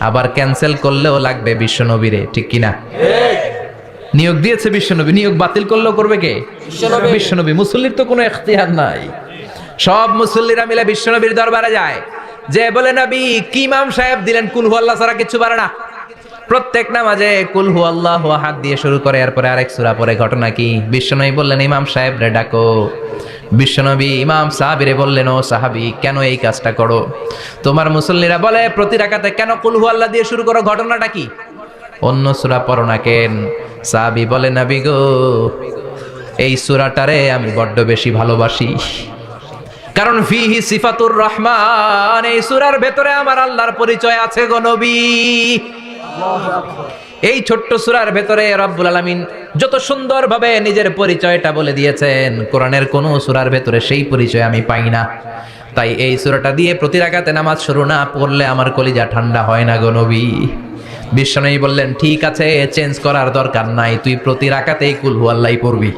আবার ক্যান্সেল করলেও লাগবে বিশ্বনবীরে, ঠিক কিনা? নিয়োগ দিয়েছে বিশ্বনবী, নিয়োগ বাতিল করলেও করবে কে? বিশ্বনবী। মুসল্লির তো কোনো ইখতিয়ার নাই। সব মুসল্লিরা মিলে বিশ্বনবীর দরবারে যায়, যে বলে, নবী কি ইমাম সাহেব দিলেন, কুল হু আল্লাহ ছাড়া কিছু পারে না। প্রত্যেক নামাজে কুল হু আল্লাহু আহাদ দিয়ে শুরু করে, এরপরে আরেক সূরা পড়ে। ঘটনা কি? বিশ্বনবী বললেন, ইমাম সাহেব রে ডাকো। বিশ্বনবী ইমাম সাহাবীরে বললেন, ও সাহাবী, কেন এই কাজটা করো? তোমার মুসল্লিরা বলে, প্রতি রাকাতে কেন কুল হু আল্লাহ দিয়ে শুরু করো? ঘটনাটা কি? অন্য সূরা পড়ো না কেন? সাহাবী বলে, নবী গো, এই সূরাটারে আমি বড্ড বেশি ভালোবাসি, কারণ ফিহি সিফাতুর রহমান, এই সূরার ভেতরে আমার আল্লাহর পরিচয় আছে গো নবী। এই ছোট্ট সূরার ভেতরে রব্বুল আলামিন যত সুন্দরভাবে নিজের পরিচয়টা বলে দিয়েছেন, কোরআনের কোন সূরার ভেতরে সেই পরিচয় আমি পাই না। তাই এই সূরাটা দিয়ে প্রতি রাকাতে নামাজ শুরু না পড়লে আমার কলিজা ঠান্ডা হয় না গো নবী। বিশ্বনবী বললেন, ঠিক আছে, চেঞ্জ করার দরকার নাই, তুই প্রতি রাকাতেই কুল হু আল্লাহই পড়বি।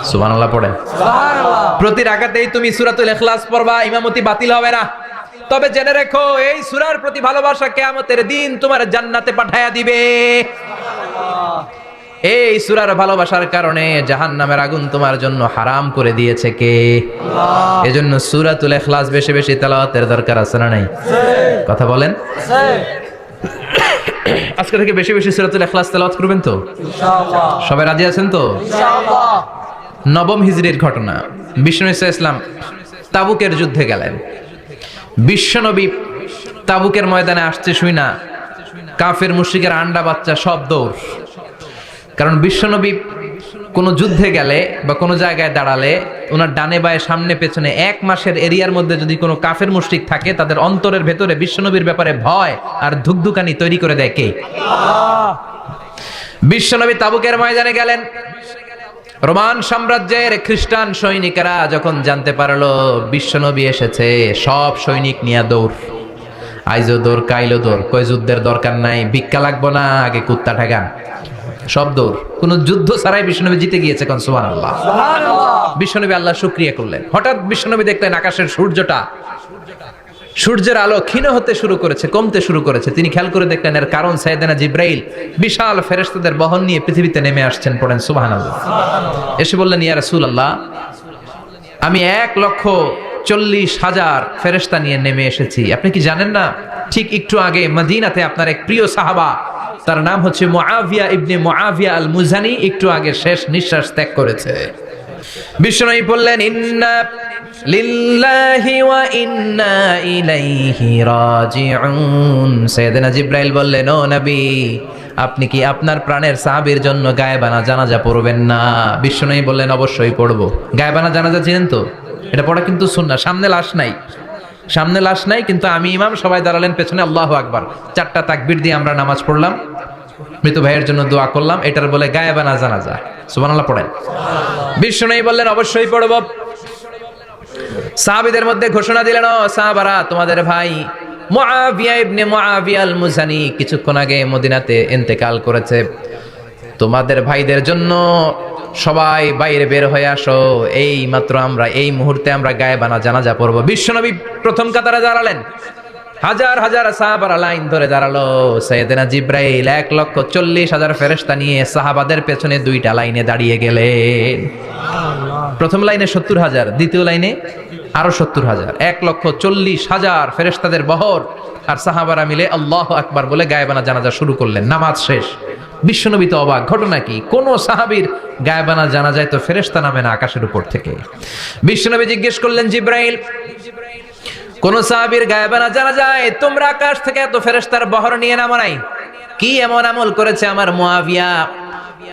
সুবহানাল্লাহ পড়েন। প্রতি রাকাতেই তুমি সূরাতুল ইখলাস পড়বা, ইমামতি বাতিল হবে না। তবে জেনে রেখো, এই সূরার প্রতি ভালোবাসা কিয়ামতের দিন তোমার জান্নাতে পাঠায়া দিবে। এই সূরার ভালোবাসার কারণে জাহান্নামের আগুন তোমার জন্য হারাম করে দিয়েছে কে? আল্লাহ। এজন্য সূরাতুল ইখলাস বেশি বেশি তেলাওয়াতের দরকার আছে না নাই? কথা বলেন। আজকে থেকে বেশি বেশি সূরাতুল ইখলাস তেলাওয়াত করবেন তো ইনশাআল্লাহ? সবাই রাজি আছেন তো ইনশাআল্লাহ? নবম হিজরির ঘটনা। বিশ্বনবী সাল্লাল্লাহু আলাইহি ওয়াসাল্লাম তাবুকের যুদ্ধে গেলেন। বিশ্বনবী তাবুকের ময়দানে আসছে শুই না, কাফের মুশরিকের আন্ডা বাচ্চা সব দৌড়। কারণ বিশ্বনবী কোনো যুদ্ধে গেলে বা কোনো জায়গায় দাঁড়ালে ওনার ডানে বায়ে সামনে পেছনে 1 মাসের এরিয়ার মধ্যে যদি কোনো কাফের মুশরিক থাকে, তাদের অন্তরের ভেতরে বিশ্বনবীর ব্যাপারে ভয় আর ধুকধুকানি তৈরি করে দেয় কে? আল্লাহ। বিশ্বনবী তাবুকের ময়দানে গেলেন। রোমান সাম্রাজ্যের খ্রিস্টান সৈনিকেরা যখন জানতে পারলো বিশ্বনবী এসেছে, সব সৈনিক নিয়ে দৌড়। আইজো দৌড়, কাইলো দৌড়। কই যুদ্ধের দরকার নাই, ভিক্ষা লাগবো না, আগে কুত্তা ঠেকান। সব দৌড়, কোন যুদ্ধ ছাড়াই বিশ্বনবী জিতে গিয়েছে। কোন সুবহানাল্লাহ। বিশ্বনবী আল্লাহ শুকরিয়া করলেন। হঠাৎ বিশ্বনবী দেখলেন আকাশের সূর্যের আলো ক্ষীণ হতে শুরু করেছে, কমতে শুরু করেছে। তিনি খেয়াল করে দেখলেন এর কারণ সাইয়েদনা জিব্রাইল বিশাল ফেরেশতাদের বহন নিয়ে পৃথিবীতে নেমে আসছেন। পড়েন সুবহানাল্লাহ। এসে বললেন, ইয়া রাসূলুল্লাহ, আমি 1,40,000 ফেরেশতা নিয়ে নেমে এসেছি। আপনি কি জানেন না, ঠিক একটু আগে মদিনাতে আপনার এক প্রিয় সাহাবা, তার নাম হচ্ছে মুআবিয়া ইবনে মুআবিয়া আল মুজানি, একটু আগে শেষ নিঃশ্বাস ত্যাগ করেছে। বিশ্বনবী বললেন, ইন্না লিল্লাহি ওয়া ইন্না ইলাইহি রাজিউন। সাইয়েদনা জিব্রাইল বললেন, ও নবী, আপনি কি আপনার প্রাণের সাহাবীর জন্য গায়েবানা জানাজা পড়বেন না? বিশ্বনবী বললেন, অবশ্যই পড়ব। গায়েবানা জানাজা চিনেন তো? এটা পড়া কিন্তু সুন্নাহ। সামনে লাশ নাই, কিন্তু আমি ইমাম, সবাই দাঁড়ালেন পেছনে, আল্লাহু আকবার, 4টা তাকবীর দিয়ে আমরা নামাজ পড়লাম, মৃত ভাইয়ের জন্য দোয়া করলাম। এটার বলে গায়েবানা জানাজা। সুবহানাল্লাহ পড়েন। বিশ্বনবী বললেন, অবশ্যই পড়ব। সাহাবীদের মধ্যে ঘোষণা দিলেন, ও সাহাবারা, তোমাদের ভাই মুআবিয়া ইবনে মুআবিয়া আল মুজানি কিছুক্ষণ আগে মদিনাতে ইন্তেকাল করেছে। তোমাদের ভাইদের জন্য সবাই বাইরে বের হয়ে আসো, এই মাত্র আমরা এই মুহূর্তে আমরা গায়েবানা জানাজা পড়ব। বিশ্বনবী প্রথম কাতারে দাঁড়ালেন, হাজার হাজার সাহাবারা লাইন ধরে দাঁড়ালো। সাইয়েদনা জিব্রাইল 1,40,000 ফেরেশতা নিয়ে সাহাবাদের পেছনে 2টা লাইনে দাঁড়িয়ে গেলেন। প্রথম লাইনে 70,000, দ্বিতীয় লাইনে আরো 70,000, 1,40,000 ফেরেশতাদের বহর। আর সাহাবারা মিলে আল্লাহু আকবার বলে গায়েবানা জানাজা শুরু করলেন। নামাজ শেষ। বিশ্বনবী তো অবাক, ঘটনা কি? কোন সাহাবীর গায়েবানা জানাজায় তো ফেরেশতা নামে না আকাশের উপর থেকে। বিশ্বনবী জিজ্ঞেস করলেন, জিব্রাইল, কোন সাহাবীর গায়েবানা জানাজায় তোমরা আকাশ থেকে এত ফেরেশতার বহর নিয়ে নামো নাই? কি এমন আমল করেছে আমার মুআবিয়া?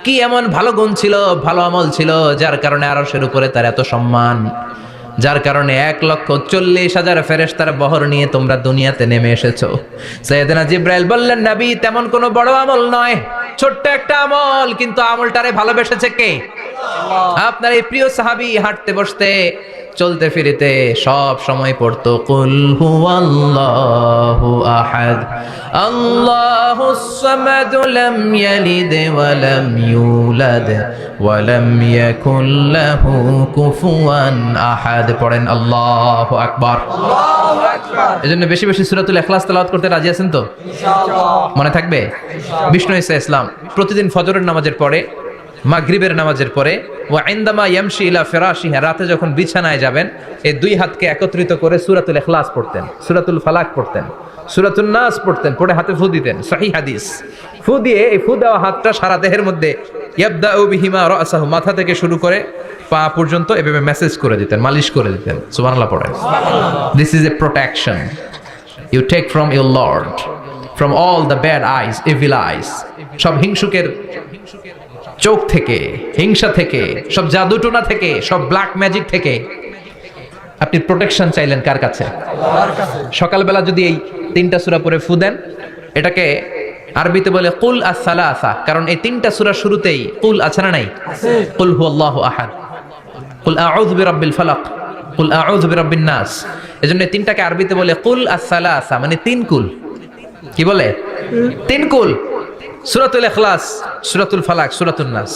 কি এমন ভালো গুণ ছিল, ভালো আমল ছিল, যার কারণে আরশের উপরে তার এত সম্মান, যার কারণে 1,40,000 ফেরেশতার বহর নিয়ে তোমরা দুনিয়াতে নেমে এসেছো? সাইয়েদনা জিব্রাইল বললেন, নবী, তেমন কোনো বড় আমল নয়, ছোট্ট একটা আমল, কিন্তু আমলটারে ভালোবেসেছে কে? আপনার এই প্রিয় সাহাবী হাঁটতে বসতে চলতে ফিরিতে সব সময় পড়তো, কুল হুয়াল্লাহু আহাদ, আল্লাহুস সামাদ, লাম ইয়ালিদ ওয়া লাম ইউলাদ ওয়া লাম ইয়াকুল লাহু কুফুয়ান আহাদ। পড়েন আল্লাহু আকবার। আল্লাহু আকবার। এজন্য বেশি বেশি সূরাতুল ইখলাস তেলাওয়াত করতে রাজি আছেন তো? ইনশাআল্লাহ। মনে থাকবে? বিষ্ণু ঈসা ইসলাম প্রতিদিন ফজরের নামাজের পরে, মাগরিবের নামাজের পরে, ওয়া ইনদামা ইয়ামশি ইলা ফিরাশিহি, রাতে যখন বিছানায় যাবেন, এই 2 হাতকে একত্রিত করে সূরাতুল ইখলাস পড়তেন, সূরাতুল ফালাক পড়তেন, সূরাতুন নাস পড়তেন, পড়ে হাতে ফু দিতেন। সহিহ হাদিস। ফু দিয়ে এই ফু দেওয়া হাতটা সারা দেহের মধ্যে ইয়াবদাউ বিহিমা রাসাহু, মাথা থেকে শুরু করে পা পর্যন্ত এভাবে মেসেজ করে দিতেন, মালিশ করে দিতেন। সুবহানাল্লাহ পড়েন। This is a protection you take from your lord, from all the bad eyes, evil eyes, সব হিংসুকের চোখ থেকে, হিংসা থেকে, সব জাদুটোনা থেকে, সব ব্ল্যাক ম্যাজিক থেকে আপনি প্রোটেকশন চাইলেন কার কাছে? আল্লাহর কাছে। সকালবেলা যদি এই 3টা সূরা পড়ে ফু দেন, এটাকে আরবিতে বলে কুল আস-সালাসা, কারণ এই 3টা সূরার শুরুতেই কুল আছে না নাই? আছে। কুল হুয়াল্লাহু আহাদ, কুল আউযু বিরাব্বিল ফালাক, কুল আউযু বিরাব্বিন নাস। এজন্য এই 3টাকে আরবিতে বলে কুল আস-সালাসা, মানে 3 কুল। কি বলে? 3 কুল। সূরাতুল ইখলাস, সূরাতুল ফালাক, সূরাতুন নাস।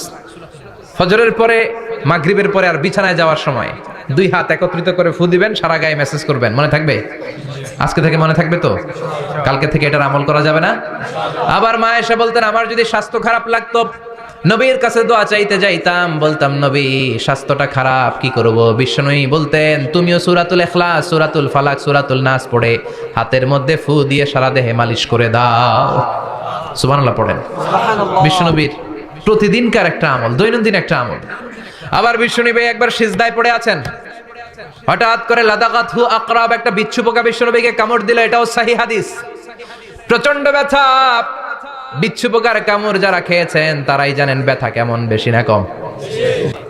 ফজরের পরে, মাগরিবের পরে আর বিছানায় যাওয়ার সময় 2 হাত একত্রিত করে ফু দিবেন, সারা গায়ে মেসেজ করবেন। মনে থাকবে? আজকে থেকে মনে থাকবে তো? কালকে থেকে এটার আমল করা যাবে না? আবার মা এসে বলতেন, আমার যদি স্বাস্থ্য খারাপ লাগতো, নবীর কাছে দোয়া চাইতে যাইতাম, বলতাম, নবী স্বাস্থ্যটা খারাপ, কি করব? বিশ্বনবী বলতেন, তুমিও সূরাতুল ইখলাস, সূরাতুল ফালাক, সূরাতুল নাস পড়ে হাতের মধ্যে ফু দিয়ে সারা দেহে মালিশ করে দাও। সুবহানাল্লাহ পড়েন। বিশ্বনবীর প্রতিদিনকার একটা আমল, দৈনন্দিন একটা আমল। আবার বিশ্বনবী একবার সিজদায় পড়ে আছেন, হঠাৎ করে লাদাগাতহু আকরাব, একটা বিচ্ছু পোকা বিশ্বনবীকে কামড় দিল। এটাও সহিহ হাদিস। প্রচন্ড ব্যথা। বিচ্ছু পোকার কামড় যারা খেয়েছেন তারাই জানেন ব্যথা কেমন, বেশি না কম?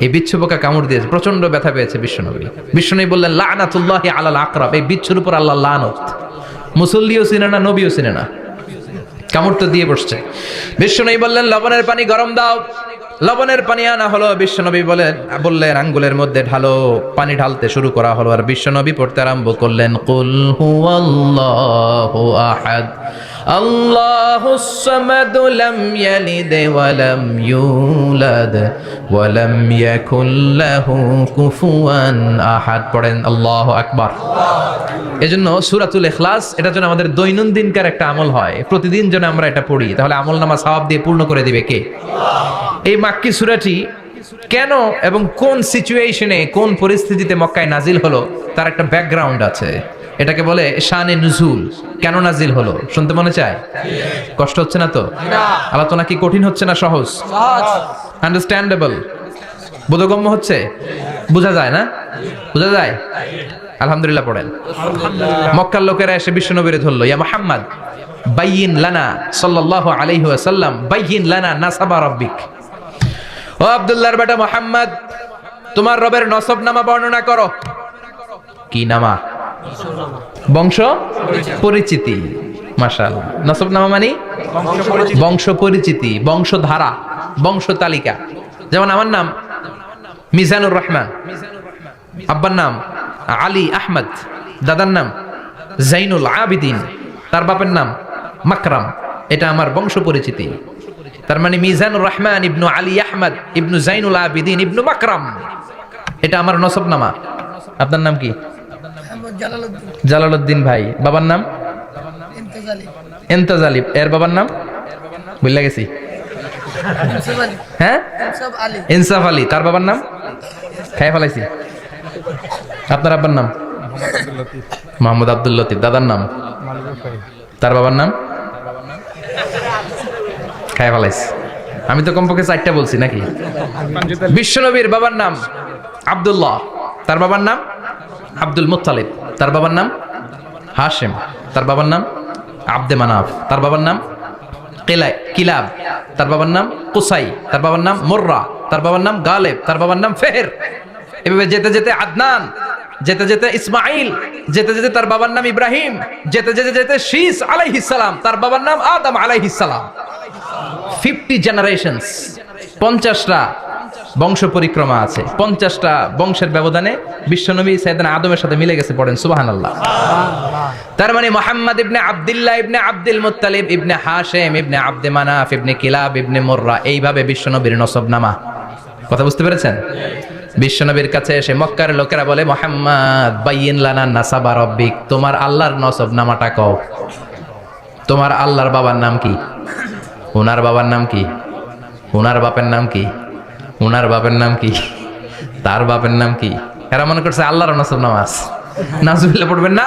এই বিচ্ছু পোকা কামড় দিয়েছে, প্রচন্ড ব্যথা পেয়েছে বিশ্বনবী। বিশ্বনবী বললেন, লানাতুল্লাহি আলাল আকরাব, এই বিচ্ছুর উপর আল্লাহর লানত। মুসল্লিও চিনে না, নবীও চিনে না, কামড় তো দিয়ে বসছে। বিশ্বনবী বললেন, লবণের পানি গরম দাও। লবণের পানি আনা হলো। বিশ্বনবী বললেন, আঙ্গুলের মধ্যে ঢালো। পানি ঢালতে শুরু করা হলো, আর বিশ্বনবী পড়তে আরম্ভ করলেন, কুল হুয়াল্লাহু আহাদ, আল্লাহুস সামাদু লাম ইয়ালিদ ওয়া লাম ইউলাদ ওয়া লাম ইয়াকুল লাহু কুফুয়ান আহাদ। পড়েন আল্লাহু আকবার। এজন্য সূরাতুল ইখলাস এটার জন্য আমাদের দৈনন্দিনকার একটা আমল হয়, প্রতিদিন যেন আমরা এটা পড়ি, তাহলে আমলনামা সওয়াব দিয়ে পূর্ণ করে দিবে কে? এই মাক্কি সূরাটি কেন এবং কোন সিচুয়েশনে, কোন পরিস্থিতিতে মক্কায় নাজিল হলো তার একটা ব্যাকগ্রাউন্ড আছে। এটাকে বলে শানে নুজুল। কেন নাজিল হলো শুনতে মনে চায়? কষ্ট হচ্ছে না তো? আলোচনা কি কঠিন হচ্ছে না সহজ? আন্ডারস্ট্যান্ডেবল, বোধগম্য হচ্ছে? বোঝা যায় না? বোঝা যায়? আলহামদুলিল্লাহ পড়েন। মক্কার লোকেরা এসে বিশ্বনবীরে ধরলো, ইয়া মুহাম্মদ বাইয়িন লানা সাল্লাল্লাহু আলাইহি ওয়াসাল্লাম বাইয়িন লানা নাসাবা রাব্বিক। ও আব্দুল্লাহর বেটা মুহাম্মদ, তোমার রবের নসবনামা বর্ণনা করো। কি নামা? বংশ পরিচিতি। মাশাআল্লাহ। নসবনামা মানে বংশ পরিচিতি, বংশধারা, বংশ তালিকা। যেমন আমার নাম মিজানুর রহমান, আব্বার নাম আলী আহমদ, দাদার নাম জাইনুল আবিদিন, তার বাপের নাম মাকরাম। এটা আমার বংশ পরিচিতি। তার মানে মিজানুর রহমান ইবনু আলী আহমদ ইবনু জাইনুল আবিদিন ইবনু মাকরাম, এটা আমার নসবনামা। আপনার নাম কি? জালালউদ্দিন ভাই। বাবার নাম ইন্তাজালি। এর বাবার নাম ভুলে গেছি। হ্যাঁ, ইনসাফ আলী। তার বাবার নাম খাই ফেলাইছি। আপনার আব্বার নাম মোহাম্মদ আব্দুল লতিফ। দাদার নাম? তার বাবার নাম খাই ফেলাইছি। আমি তো কমপক্ষে 4টা বলছি নাকি? বিশ্বনবীর বাবার নাম আব্দুল্লাহ, তার বাবার নাম আব্দুল মুত্তালিব, তার বাবার নাম হাশিম, তার বাবার নাম আব্দে মানাফ, তার বাবার নাম কিলাব, তার বাবার নাম কুসাই, তার বাবার নাম মুররা, তার বাবার নাম গালেব, তার বাবার নাম ফেহের। এভাবে যেতে যেতে আদনান, যেতে যেতে ইসমাইল, যেতে যেতে তার বাবার নাম ইব্রাহিম, যেতে যেতে যেতে শীস আলাইহিস সালাম, তার বাবার নাম আদম আলাইহিস সালাম। 50 জেনারেশনস, 50টা বংশ পরিক্রমা আছে। 50টা বংশের ব্যবধানে বিশ্বনবী সাইয়েদনা আদমের সাথে মিলে গেছে। পড়েন সুবহানাল্লাহ। তার মানে মুহাম্মদ ইবনে আব্দুল্লাহ ইবনে আব্দুল মুত্তালিব ইবনে হাশিম ইবনে আব্দে মানাফ ইবনে কিলাব ইবনে মুররা, এইভাবে বিশ্বনবীর নসবনামা। কথা বুঝতে পেরেছেন? বিশ্বনবীর কাছে এসে মক্কার লোকেরা বলে, মুহাম্মদ বাইয়িন লানা নাসাবা রাব্বিক, তোমার আল্লাহর নসবনামাটা কও। তোমার আল্লাহর বাবার নাম কি? ওনার বাবার নাম কি? ওনার বাপের নাম কি? ওনার বাপের নাম কি? তার বাপের নাম কি? এরা মনে করছে আল্লাহর নসবনামা আছে। নাউজুবিল্লাহ পড়বেন না?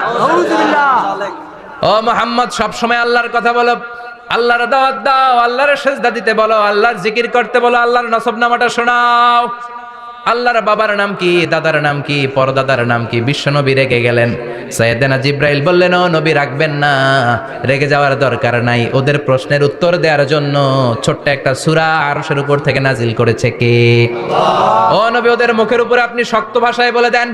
ও মুহাম্মদ, সব সময় আল্লাহর কথা বলো, আল্লাহর দাওয়াত দাও, আল্লাহর সিজদা দিতে বলো, আল্লাহর জিকির করতে বলো, আল্লাহর নসবনামাটা শোনাও। আল্লাহর বাবার নাম কি? দাদার নাম কি? পরদাদার নাম কি? বিশ্বনবী রেগে গেলেন। সাইয়েদনা জিব্রাইল বললেন, ও নবী রাখবেন না, রেগে যাওয়ার দরকার নাই। ওদের প্রশ্নের উত্তর দেওয়ার জন্য ছোট্ট একটা সূরা আরশের উপর থেকে নাজিল করেছে কে? ও নবী, ওদের মুখের উপরে আপনি শক্ত ভাষায় বলে দেন,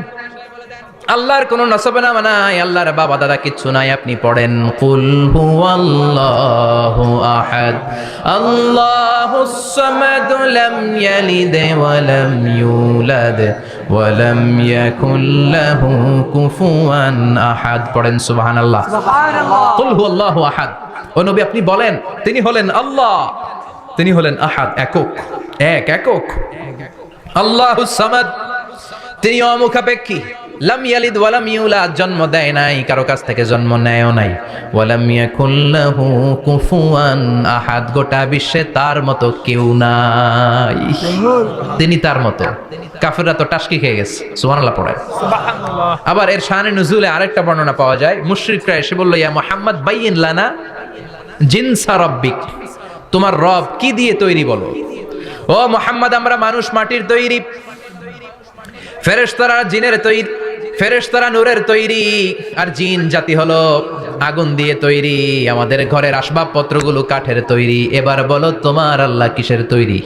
আল্লাহর কোনো নসবনামা নাই, আল্লাহর বাবা দাদা কিচ্ছু নাই। আপনি পড়েন, কুল হুয়াল্লাহু আহাদ আল্লাহুস সামাদ লাম ইয়ালিদ ওয়া লাম ইউলাদ ওয়া লাম ইয়াকুল লাহু কুফুয়ান আহাদ। পড়েন সুবহানাল্লাহ। কুল হুয়াল্লাহু আহাদ। ও নবী, আপনি বলেন, তিনি হলেন আল্লাহ, তিনি হলেন আহাদ, একক, একক। আল্লাহুস সামাদ, তিনি অমুখাপেক্ষী। লাম ইয়ালিদ ওয়া লাম ইউলাদ, জন্ম দেয় নাই, কারো কাছ থেকে জন্ম নেয়ও নাই। ওয়া লাম ইয়াকুল লাহু কুফুয়ান আহাদ, গোটা বিশ্বে তার মতো কেউ নাই, তিনি তার মতো। কাফিররা তো টাসকি খেয়ে গেছে। সুবহানাল্লাহ পড়েন। সুবহানাল্লাহ। আবার এর শানে নুজুলে আরেকটা বর্ণনা পাওয়া যায়। মুশরিকরা এসে বলল, ইয়া মুহাম্মদ বাইয়িন লানা জিনসা রাব্বিক, তোমার রব কি দিয়ে তৈরি বলো। ও মুহাম্মদ, আমরা মানুষ মাটির তৈরি, ফেরেশতারা জিনের তৈরি, ফেরেশতারা নূরের তৈরি, আর জিন জাতি হলো আগুন দিয়ে তৈরি। আমাদের ঘরের আসবাবপত্রগুলো কাঠের তৈরি। এবার বলো, তোমার আল্লাহ কিসের তৈরি?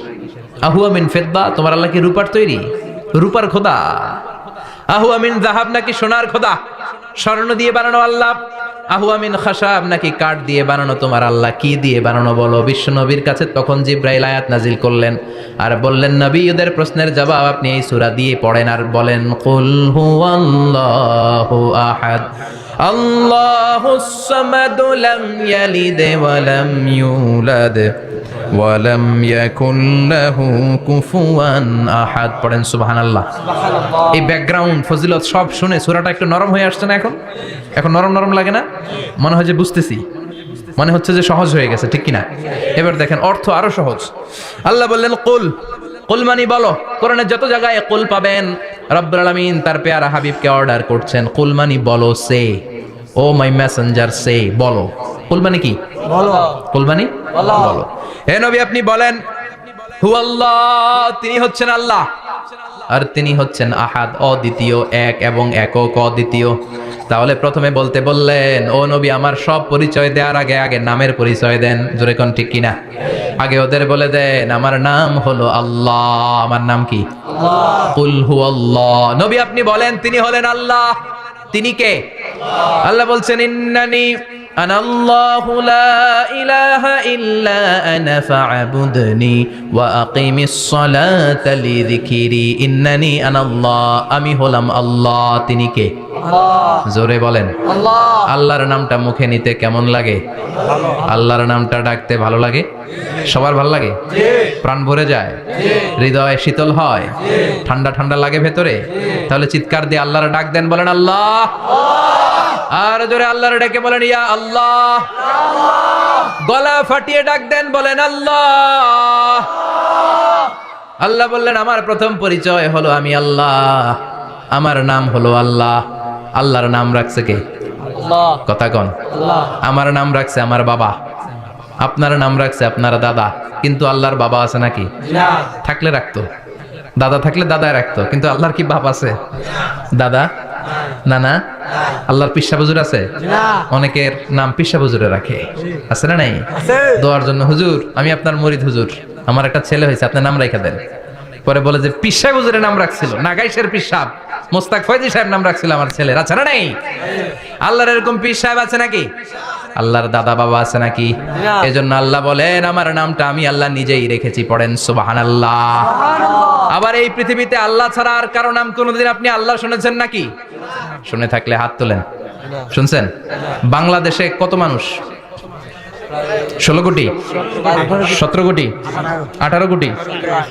আহুয়া মিন ফিদ্দা, তোমার আল্লাহ কি রূপার তৈরি? রূপার খোদা। আহুয়া মিন যাহাব, নাকি সোনার খোদা, স্বর্ণ দিয়ে বানানো আল্লাহ? আহুয়া মিন খাশাব, নাকি কাঠ দিয়ে বানানো তোমার আল্লাহ? কি দিয়ে বানানো বলো? বিশ্ব নবীর কাছে তখন জিব্রাইল আয়াত নাজিল করলেন আর বললেন, নবী, ওদের প্রশ্নের জবাব আপনি এই সূরা দিয়ে পড়েন আর বলেন, কুল হুয়াল্লাহু আহাদ আল্লাহুস সামাদু লাম ইয়ালিদ ওয়া লাম ইউলাদ ওয়া লাম ইয়াকুল লাহু কুফুয়ান আহাদ। পড়েন সুবহানাল্লাহ। এই ব্যাকগ্রাউন্ড ফজিলত সব শুনে সূরাটা একটু নরম হয়ে আসছে না? এখন নরম নরম লাগে না? মনে হয় যে বুঝতেছি, মনে হচ্ছে যে সহজ হয়ে গেছে, ঠিক কিনা? এবার দেখেন অর্থ আরো সহজ। আল্লাহ বললেন কুল, কুল মানি বলো। কোরআনের যত জায়গায় কুল পাবেন, রব্বুল আলামিন তার পেয়ারা হাবিবকে অর্ডার করছেন কুল মানি বলো, সে ও মাই মেসেঞ্জার সে, বলো। কুল মানি কি? বলো। কুল মানি বলো। হে নবী আপনি বলেন হু আল্লাহ, তিনি হচ্ছেন আল্লাহ, আর তিনি হচ্ছেন আহাদ, অদ্বিতীয়, এক এবং একক, অদ্বিতীয়। তাহলে প্রথমে বলতে বললেন ও নবী আমার সব পরিচয় দেওয়ার আগে আগে নামের পরিচয় দেন। জোরে কোন ঠিক কিনা? আগে ওদের বলে দেন আমার নাম হলো আল্লাহ। আমার নাম কি? আল্লাহ। কুল হু আল্লাহ, নবী আপনি বলেন তিনি হলেন আল্লাহ। তিনি কে? আল্লাহ বলছেন ইন্নানি আনাল্লাহু লা ইলাহা ইল্লা আনা ফা'বুদনি ওয়া আকিমিস সালাতা লিযিকরি। ইন্নানি আনাল্লাহ, আমি হলাম আল্লাহ। তিনি কে? আল্লাহ। জোরে বলেন আল্লাহ। আল্লাহর নামটা মুখে নিতে কেমন লাগে? আল্লাহর নামটা ডাকতে ভালো লাগে? সবার ভালো লাগে? প্রাণ ভরে যায়? হৃদয় শীতল হয়? ঠান্ডা ঠান্ডা লাগে ভেতরে? তাহলে চিৎকার দিয়ে আল্লাহর ডাক দেন, বলেন আল্লাহ। আর জোরে আল্লাহর ডেকে বলেন ইয়া আল্লাহ। গলা ফাটিয়ে ডাক দেন, বলেন আল্লাহ। আল্লাহ বললেন আমার প্রথম পরিচয় হলো আমি আল্লাহ, আমার নাম হলো আল্লাহ। আল্লাহর নাম রাখছে কে? আল্লাহ। কথা কন। আল্লাহ। আমার নাম রাখছে আমার বাবা, আপনার নাম রাখছে আপনার দাদা। কিন্তু আল্লাহর বাবা আছে নাকি? না। থাকলে রাখতো, দাদা থাকলে দাদায় রাখতো। কিন্তু আল্লাহর কি বাপ আছে? দাদা না না। আল্লাহর পিসা হুজুর আছে? অনেকের নাম পিসা হুজুরে রাখে, আছে না নাই? দোয়ার জন্য হুজুর আমি আপনার মুরিদ হুজুর, আমার একটা ছেলে হয়েছে, আপনার নাম রাখা দেন। পরে বলে যে পিসা হুজুরের নাম রাখছিল, নাগাইশের পীর সাহেব মোস্তাক ফয়জি সাহেব নাম রাখছিল আমার ছেলের, আছে না নাই? আল্লাহর এরকম পীর সাহেব আছে নাকি? আল্লাহর দাদা বাবা আছে নাকি? এজন্য আল্লাহ বলেন আমার নামটা আমি আল্লাহ নিজেই রেখেছি। পড়েন সুবহানাল্লাহ। আবার এই পৃথিবীতে আল্লাহ ছাড়া আর কারো নাম কোনোদিন আপনি আল্লাহ শুনেছেন নাকি? শুনে থাকলে হাত তোলেন। শুনছেন? বাংলাদেশে কত মানুষ? 16 কোটি, 17 কোটি, 18 কোটি।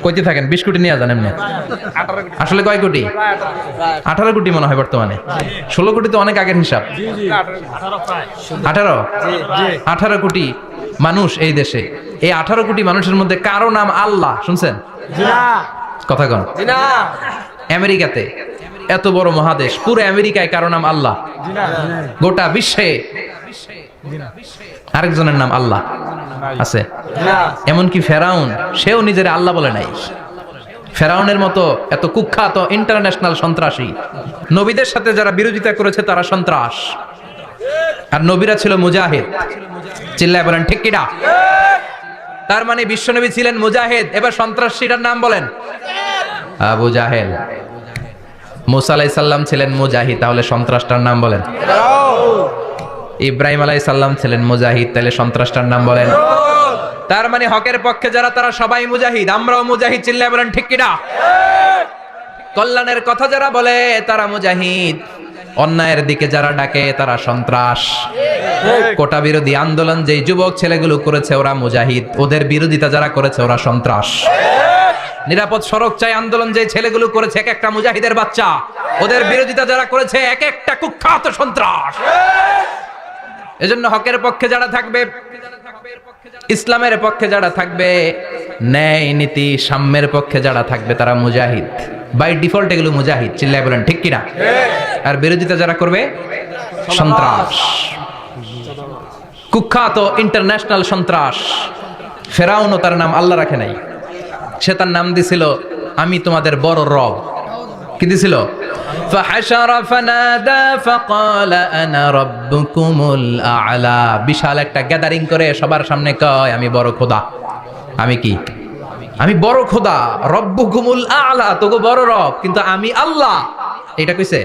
কইতে থাকেন 20 কোটি নিয়ে যান এমনি। আসলে কয় কোটি? 18 কোটি মনে হয় বর্তমানে। 16 কোটি তো অনেক আগের হিসাব। 18 কোটি মানুষ এই দেশে। এই 18 কোটি মানুষের মধ্যে কারো নাম আল্লাহ শুনছেন? কথা কন। আমেরিকাতে, এত বড় মহাদেশ, পুরো আমেরিকায় কারো নাম আল্লাহ? গোটা বিশ্বে আরেকজনের নাম আল্লাহ আছে? এমনকি ফেরাউন, সেও নিজের আল্লাহ বলে নাই। ফেরাউনের মতো এত কুখ্যাত ইন্টারন্যাশনাল সন্ত্রাসী, নবীদের সাথে যারা বিরোধিতা করেছে তারা সন্ত্রাস। আর নবীরা ছিল মুজাহিদ। চিল্লায় বলেন ঠিক কিনা? তার মানে বিশ্বনবী ছিলেন মুজাহিদ। এবার সন্ত্রাসীটার নাম বলেন। আবু জাহেল। মুসা আলাইহিস সালাম ছিলেন মুজাহিদ, তাহলে সন্ত্রাসটার নাম বলেন। ইব্রাহিম আলাইহিস সালাম ছিলেন মুজাহিদ, তাহলে সন্ত্রাসটার নাম বলেন। তার মানে হকের পক্ষে যারা তারা সবাই মুজাহিদ, আমরাও মুজাহিদ। চিল্লায় বলেন ঠিক কিনা? কল্যাণের কথা যারা বলে তারা মুজাহিদ, অন্যায়ের দিকে যারা ডাকে তারা সন্ত্রাস। কোটা বিরোধী আন্দোলন যেই যুবক ছেলেগুলো করেছে ওরা মুজাহিদ, ওদের বিরোধিতা যারা করেছে ওরা সন্ত্রাস। নিরাপদ সড়ক চাই আন্দোলন যে ছেলেগুলো করেছে এক একটা মুজাহিদের বাচ্চা, ওদের বিরোধিতা যারা করেছে এক একটা কুখ্যাত সন্ত্রাস। এজন্য হকের পক্ষে যারা থাকবে, ইসলামের পক্ষে যারা থাকবে, ন্যায় নীতি সাম্যের পক্ষে যারা থাকবে তারা মুজাহিদ। বাই ডিফল্ট এগুলো মুজাহিদ। চিল্লায় বলেন ঠিক কিনা? আর বিরোধিতা যারা করবে সন্ত্রাস, কুখ্যাত ইন্টারন্যাশনাল সন্ত্রাস। ফেরাউনও তার নাম আল্লাহ রাখে নাই, সে তার নাম দিছিল আমি তোমাদের বড় রব। কি দিছিল? ফাহাশারা ফানাদা ফাকালা আনা রাব্বুকুমুল আ'লা। বিশাল একটা গ্যাদারিং করে সবার সামনে কয় আমি বড় খোদা। আমি কি? আমি বড় খোদা, রব্বুকুমুল আ'লা, তোগো বড় রব, কিন্তু আমি আল্লাহ। এটা কইছে?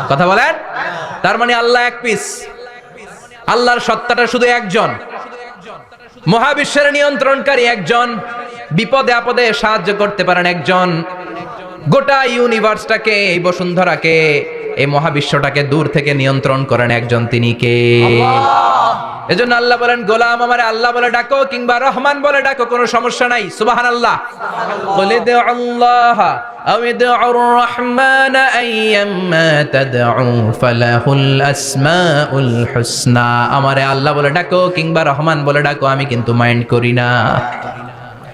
কথা বলেন। তার মানে আল্লাহ এক পিস। আল্লাহর সত্তাটা শুধু একজন, মহাবিশ্বের নিয়ন্ত্রণকারী একজন, বিপদে আপদে সাহায্য করতে পারেন একজন, গোটা ইউনিভার্সটাকে, এই বসুন্ধরাকে এই মহাবিশ্বটাকে দূর থেকে নিয়ন্ত্রণ করেন একজন, তিনি কে? এজন্য আল্লাহ বলেন, গোলাম আমারে আল্লাহ বলে ডাকো কিংবা রহমান বলে ডাকো, কোনো সমস্যা নাই। সুবহানাল্লাহ। বলে দে আল্লাহ আও ইদউর রহমান আইয়াম্মা তাদউ ফালাহুল আসমাউল হুসনা। আমারে আল্লাহ বলে ডাকো কিংবা রহমান বলে ডাকো, আমি কিন্তু মাইন্ড করি না।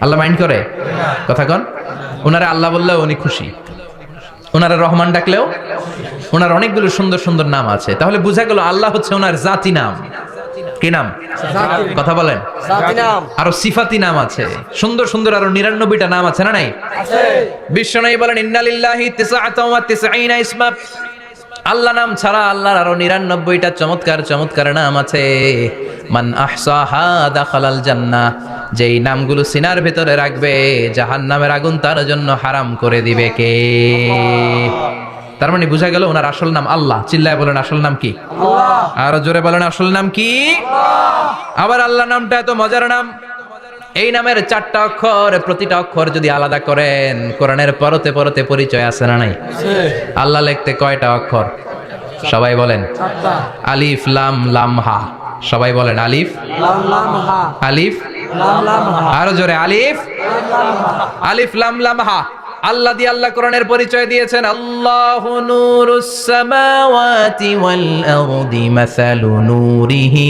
আল্লাহ মাইন্ড করে? কথা কন। ওনারে আল্লাহ বললেও উনি খুশি, ওনারে রহমান ডাকলেও। ওনার অনেকগুলো সুন্দর সুন্দর নাম আছে, তাহলে বোঝা গেল আল্লাহ হচ্ছে ওনার জাতি নাম। কি নাম? কথা বলেন। আরো সিফাতি নাম আছে, সুন্দর সুন্দর আরো 99টা নাম আছে না নাই? বিশ্বনবী বলেন, ইন্নালিল্লাহি 99 ইসমা। আল্লাহ নাম ছাড়া আল্লাহর আরো 99টা চমৎকার চমৎকার নাম আছে। মান আহসাহা দাখালাল জান্নাহ। যেই নামগুলো সিনার ভিতরে রাখবে, জাহান্নামের আগুন তার জন্য হারাম করে দিবে কে? তার মানে বোঝা গেল ওনার আসল নাম আল্লাহ। চিল্লায় বলেন আসল নাম কি? আল্লাহ। আরো জোরে বলেন আসল নাম কি? আল্লাহ। আবার আল্লাহ নামটা এত মজার নাম, এই নামের 4টা অক্ষর, প্রতিটা অক্ষর যদি আলাদা করেন, কোরআনের পরতে পরতে পরিচয় আছে না নাই? আল্লাহ লিখতে কয়টা অক্ষর? সবাই বলেন। আলিফ লাম লাম হা। সবাই বলেন আলিফ লাম লাম হা। আলিফ লাম লাম হা। আরো জোরে আলিফ আলিফ লাম লাম হা। আল্লাহ দিয়ে আল্লাহ কোরআনের পরিচয় দিয়েছেন, আল্লাহু নূরুস সামাওয়াতি ওয়াল আরদি মাসালু নূরিহি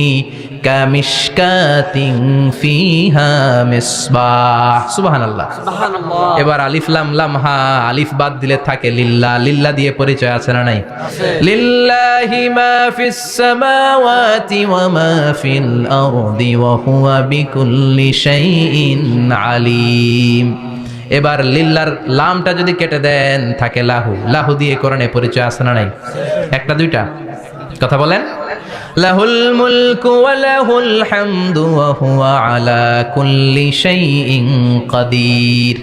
কামিশকাতিন ফিহা মিসবাহ। সুবহানাল্লাহ। সুবহানাল্লাহ। এবার আলিফ লাম লাম হা, আলিফ বাদ দিলে থাকে লিল্লাহ। লিল্লাহ দিয়ে পরিচয় আছে না নাই? লিল্লাহি মা ফিস সামাওয়াতি ওয়া মা ফিল আরদি ওয়া হুয়া বিকুল্লি শাইইন আলিম। এবার লিল্লার লামটা যদি কেটে দেন থাকে লাহু। লাহু দিয়ে কোরআনে পরিচয় আছে না নাই? একটা দুইটা? কথা বলেন। লাহুল মুলকু ওয়া লাহুল হামদু ওয়া হুয়া আলা কুল্লি শাইইন কাদির।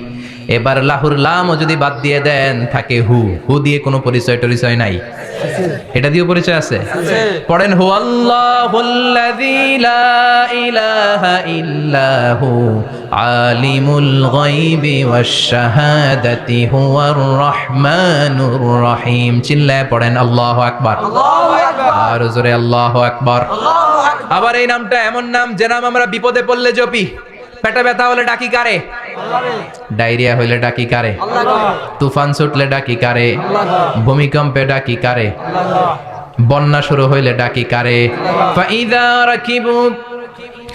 এবার লাহুর লামও যদি বাদ দিয়ে দেন থাকে হু। হু দিয়ে কোনো পরিচয় টরিচয় নাই, এটা দিয়েও পরিচয় আছে। পড়েন, হু আল্লাহুল্লাযী লা ইলাহা ইল্লাহু আলিমুল গায়বি ওয়াশ শাহাদাতি হুয়ার রহমানুর রহিম। চিল্লায় পড়েন আল্লাহু আকবার। আর জোরে আল্লাহু আকবার। আবার এই নামটা এমন নাম, যে নাম আমরা বিপদে পড়লে জপি। পেটে ব্যথা হলে ডাকি কারে? ডায়রিয়া হইলে ডাকি কারে? তুফান ছুটলে ডাকি কারে? ভূমিকম্পে ডাকি কারে? বন্যা শুরু হইলে ডাকি কারে? ফাইদা রাকিবু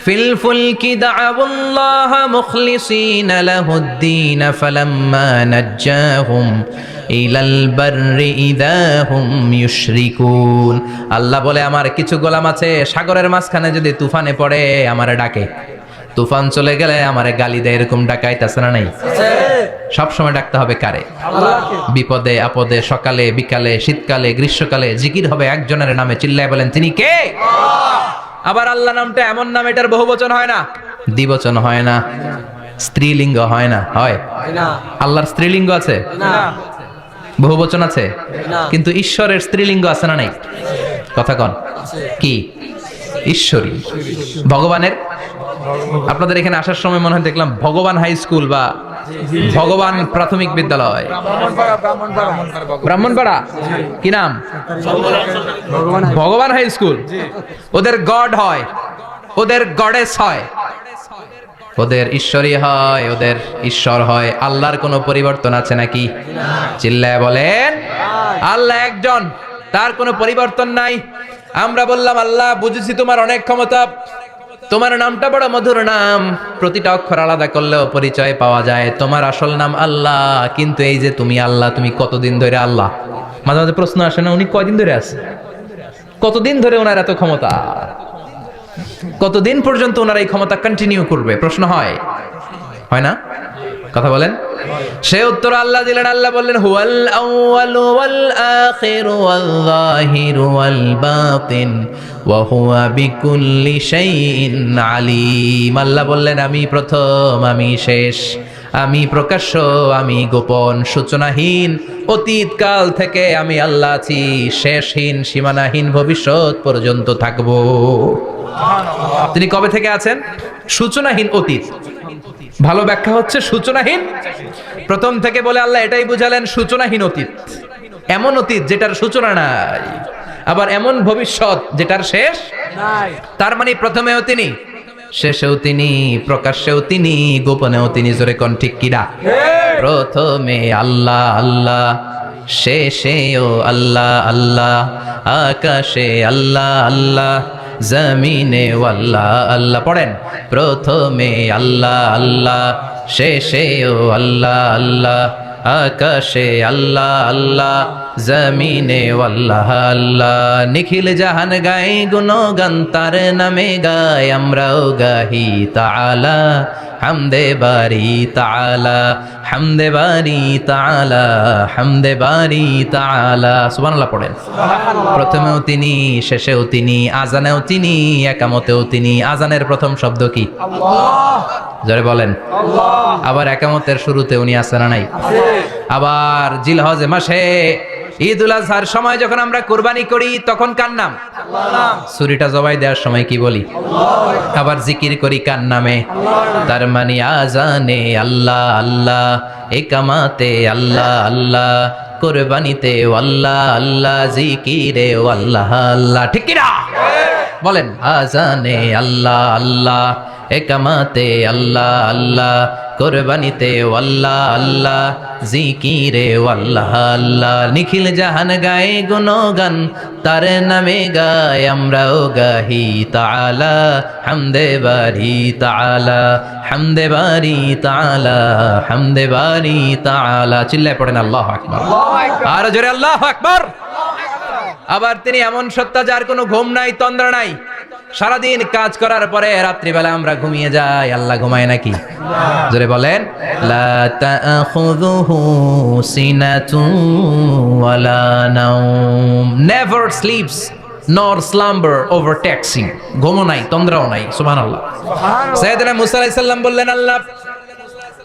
ফিল ফুলকি দা'আবুল্লাহ মুখলিসিনা লাহুদ্দিন ফালাম্মা নাজ্জাহুম ইলাল বাররি ইযা হুম ইউশরিকুন। আল্লাহ বলে, আমার কিছু গোলাম আছে সাগরের মাঝখানে যদি তুফানে পড়ে আমারে ডাকে, তুফান চলে গেলে আমারে গালি দেয়। এরকম ডাকাইতেছে না নাই? সব সময় ডাকতে হবে কারে? বিপদে আপদে, সকালে বিকালে, শীতকালে গ্রীষ্মকালে জিকির হবে একজনের নামে। চিল্লায় বলেন তিনি কে? আবার আল্লাহ নামটা এমন নাম, এটার বহুবচন হয় না, দ্বিবচন হয় না, স্ত্রীলিঙ্গ হয় না। হয়? আল্লাহর স্ত্রীলিঙ্গ আছে? বহুবচন আছে? কিন্তু ঈশ্বরের স্ত্রীলিঙ্গ আছে না নাই? কথা কন। কি? ঈশ্বরী। ভগবানের? আপনাদের এখানে আসার সময় মনে হয় দেখলাম ভগবান হাই স্কুল বা ভগবান প্রাথমিক বিদ্যালয়। ব্রাহ্মণপাড়া। কি নাম? ভগবান হাই স্কুল। ওদের গড হয়, ওদের গডেস হয়, ওদের ঈশ্বরী হয়, ওদের ঈশ্বর হয়। আল্লাহর কোনো পরিবর্তন আছে নাকি? চিল্লায় বলেন। আল্লাহ একজন, তার কোনো পরিবর্তন নাই। আমরা বললাম, আল্লাহ বুঝেছি তোমার অনেক ক্ষমতা, তোমার নামটা বড় মধুর নাম, প্রতিটা অক্ষর আলাদা করলেও পরিচয় পাওয়া যায়। তোমার আসল নাম আল্লাহ, কিন্তু এই যে তুমি আল্লাহ, তুমি কতদিন ধরে আল্লাহ? মাঝে মাঝে প্রশ্ন আসে না, উনি কয়দিন ধরে আছে? কতদিন ধরে ওনার এত ক্ষমতা? কতদিন পর্যন্ত ওনার এই ক্ষমতা কন্টিনিউ করবে? প্রশ্ন হয়? হয় না? কথা বলেন। সে উত্তর আল্লাহ দিলেন। আল্লাহ বললেন, হুয়াল আউয়ালু ওয়াল আখিরু ওয়াল যাহিরু ওয়াল বাতিন ওয়া হুয়া বিকুল্লি শাইইন আলিম। আল্লাহ বললেন, আমি প্রথম, আমি শেষ, আমি প্রকাশ্য, আমি গোপন, সূচনাহীন। অতীত কাল থেকে আমি আল্লাহ আছি, শেষহীন, সীমানাহীন, ভবিষ্যৎ পর্যন্ত থাকবো। তিনি কবে থেকে আছেন? সূচনাহীন অতীত। ভালো ব্যাখ্যা হচ্ছে সূচনাহীন। প্রথম থেকে বলে আল্লাহ এটাই বুঝালেন, সূচনাহীন অতীত। এমন অতীত যেটার সূচনা নাই, আবার এমন ভবিষ্যৎ যেটার শেষ নাই। তার মানে প্রথমেও তিনি, শেষেও তিনি, প্রকাশ্যেও তিনি, গোপনেও তিনি। জোরে কোন ঠিক কিনা? প্রথমে আল্লাহ আল্লাহ, শেষেও আল্লাহ আল্লাহ, আকাশে আল্লাহ আল্লাহ, জমিনে আল্লাহ আল্লাহ। পড়েন, প্রথমে আল্লাহ আল্লাহ, শেষেও আল্লাহ আল্লাহ, আকাশে আল্লাহ আল্লাহ, জমিনে আল্লাহ আল্লাহ। নিখিল জাহান গায় গুণগান তার নামে গায়, আমরাও গাহি তাআলা হামদে বারি তাআলা, হামদে বারি তাআলা, হামদে বারি তাআলা। সুবহানাল্লাহ পড়েন। প্রথমেও তিনি, শেষেও তিনি, আজানেও তিনি, একামতেও তিনি। আজানের প্রথম শব্দ কি? আল্লাহ। জোরে বলেন আল্লাহ। আবার একামতের শুরুতে উনি আছেন না নাই? আবার জিলহজ মাসে ঈদুল আজহার সময় যখন আমরা কুরবানি করি তখন কার নাম? আল্লাহ। ছুরিটা জবাই দেওয়ার সময় কি বলি? আল্লাহ। আবার জিকির করি কার নামে? আল্লাহ। তার মানে আজানে আল্লাহ আল্লাহ, একামাতে আল্লাহ আল্লাহ, কুরবানিতে আল্লাহ আল্লাহ, জিকিরে আল্লাহ আল্লাহ। ঠিক কি না? বলেন, আজানে আল্লাহ আল্লাহ, একামাতে আল্লাহ আল্লাহ, কুরবানিতে আল্লাহ আল্লাহ, জিকিরে আল্লাহ আল্লাহ। নিখিল জাহান গায়ে গুণগান তার নামে গায়, আমরাও গাহি তাআলা হামদে বারি তাআলা, হামদে বারি তাআলা, হামদে বারি তাআলা। চিল্লায় পড়েন আল্লাহু আকবার। আর জোরে আল্লাহু আকবার। আবার তিনি এমন সত্তা যার কোনো ঘুম নাই, তন্দ্রা নাই। সারাদিন কাজ করার পরে রাত্রিবেলা আমরা ঘুমিয়ে যাই, আল্লাহ ঘুমায় নাকি? জোরে বলেন, লা তাখুযুহু সিনাতুন ওয়ালা নাওম, নেভার স্লিপস নর স্লাম্বার ওভারটেকস হিম। ঘুমও নাই, তন্দ্রাও নাই। সুবহানাল্লাহ। সাইয়েদনা মুসা আলাইহিস সালাম বললেন, আল্লাহ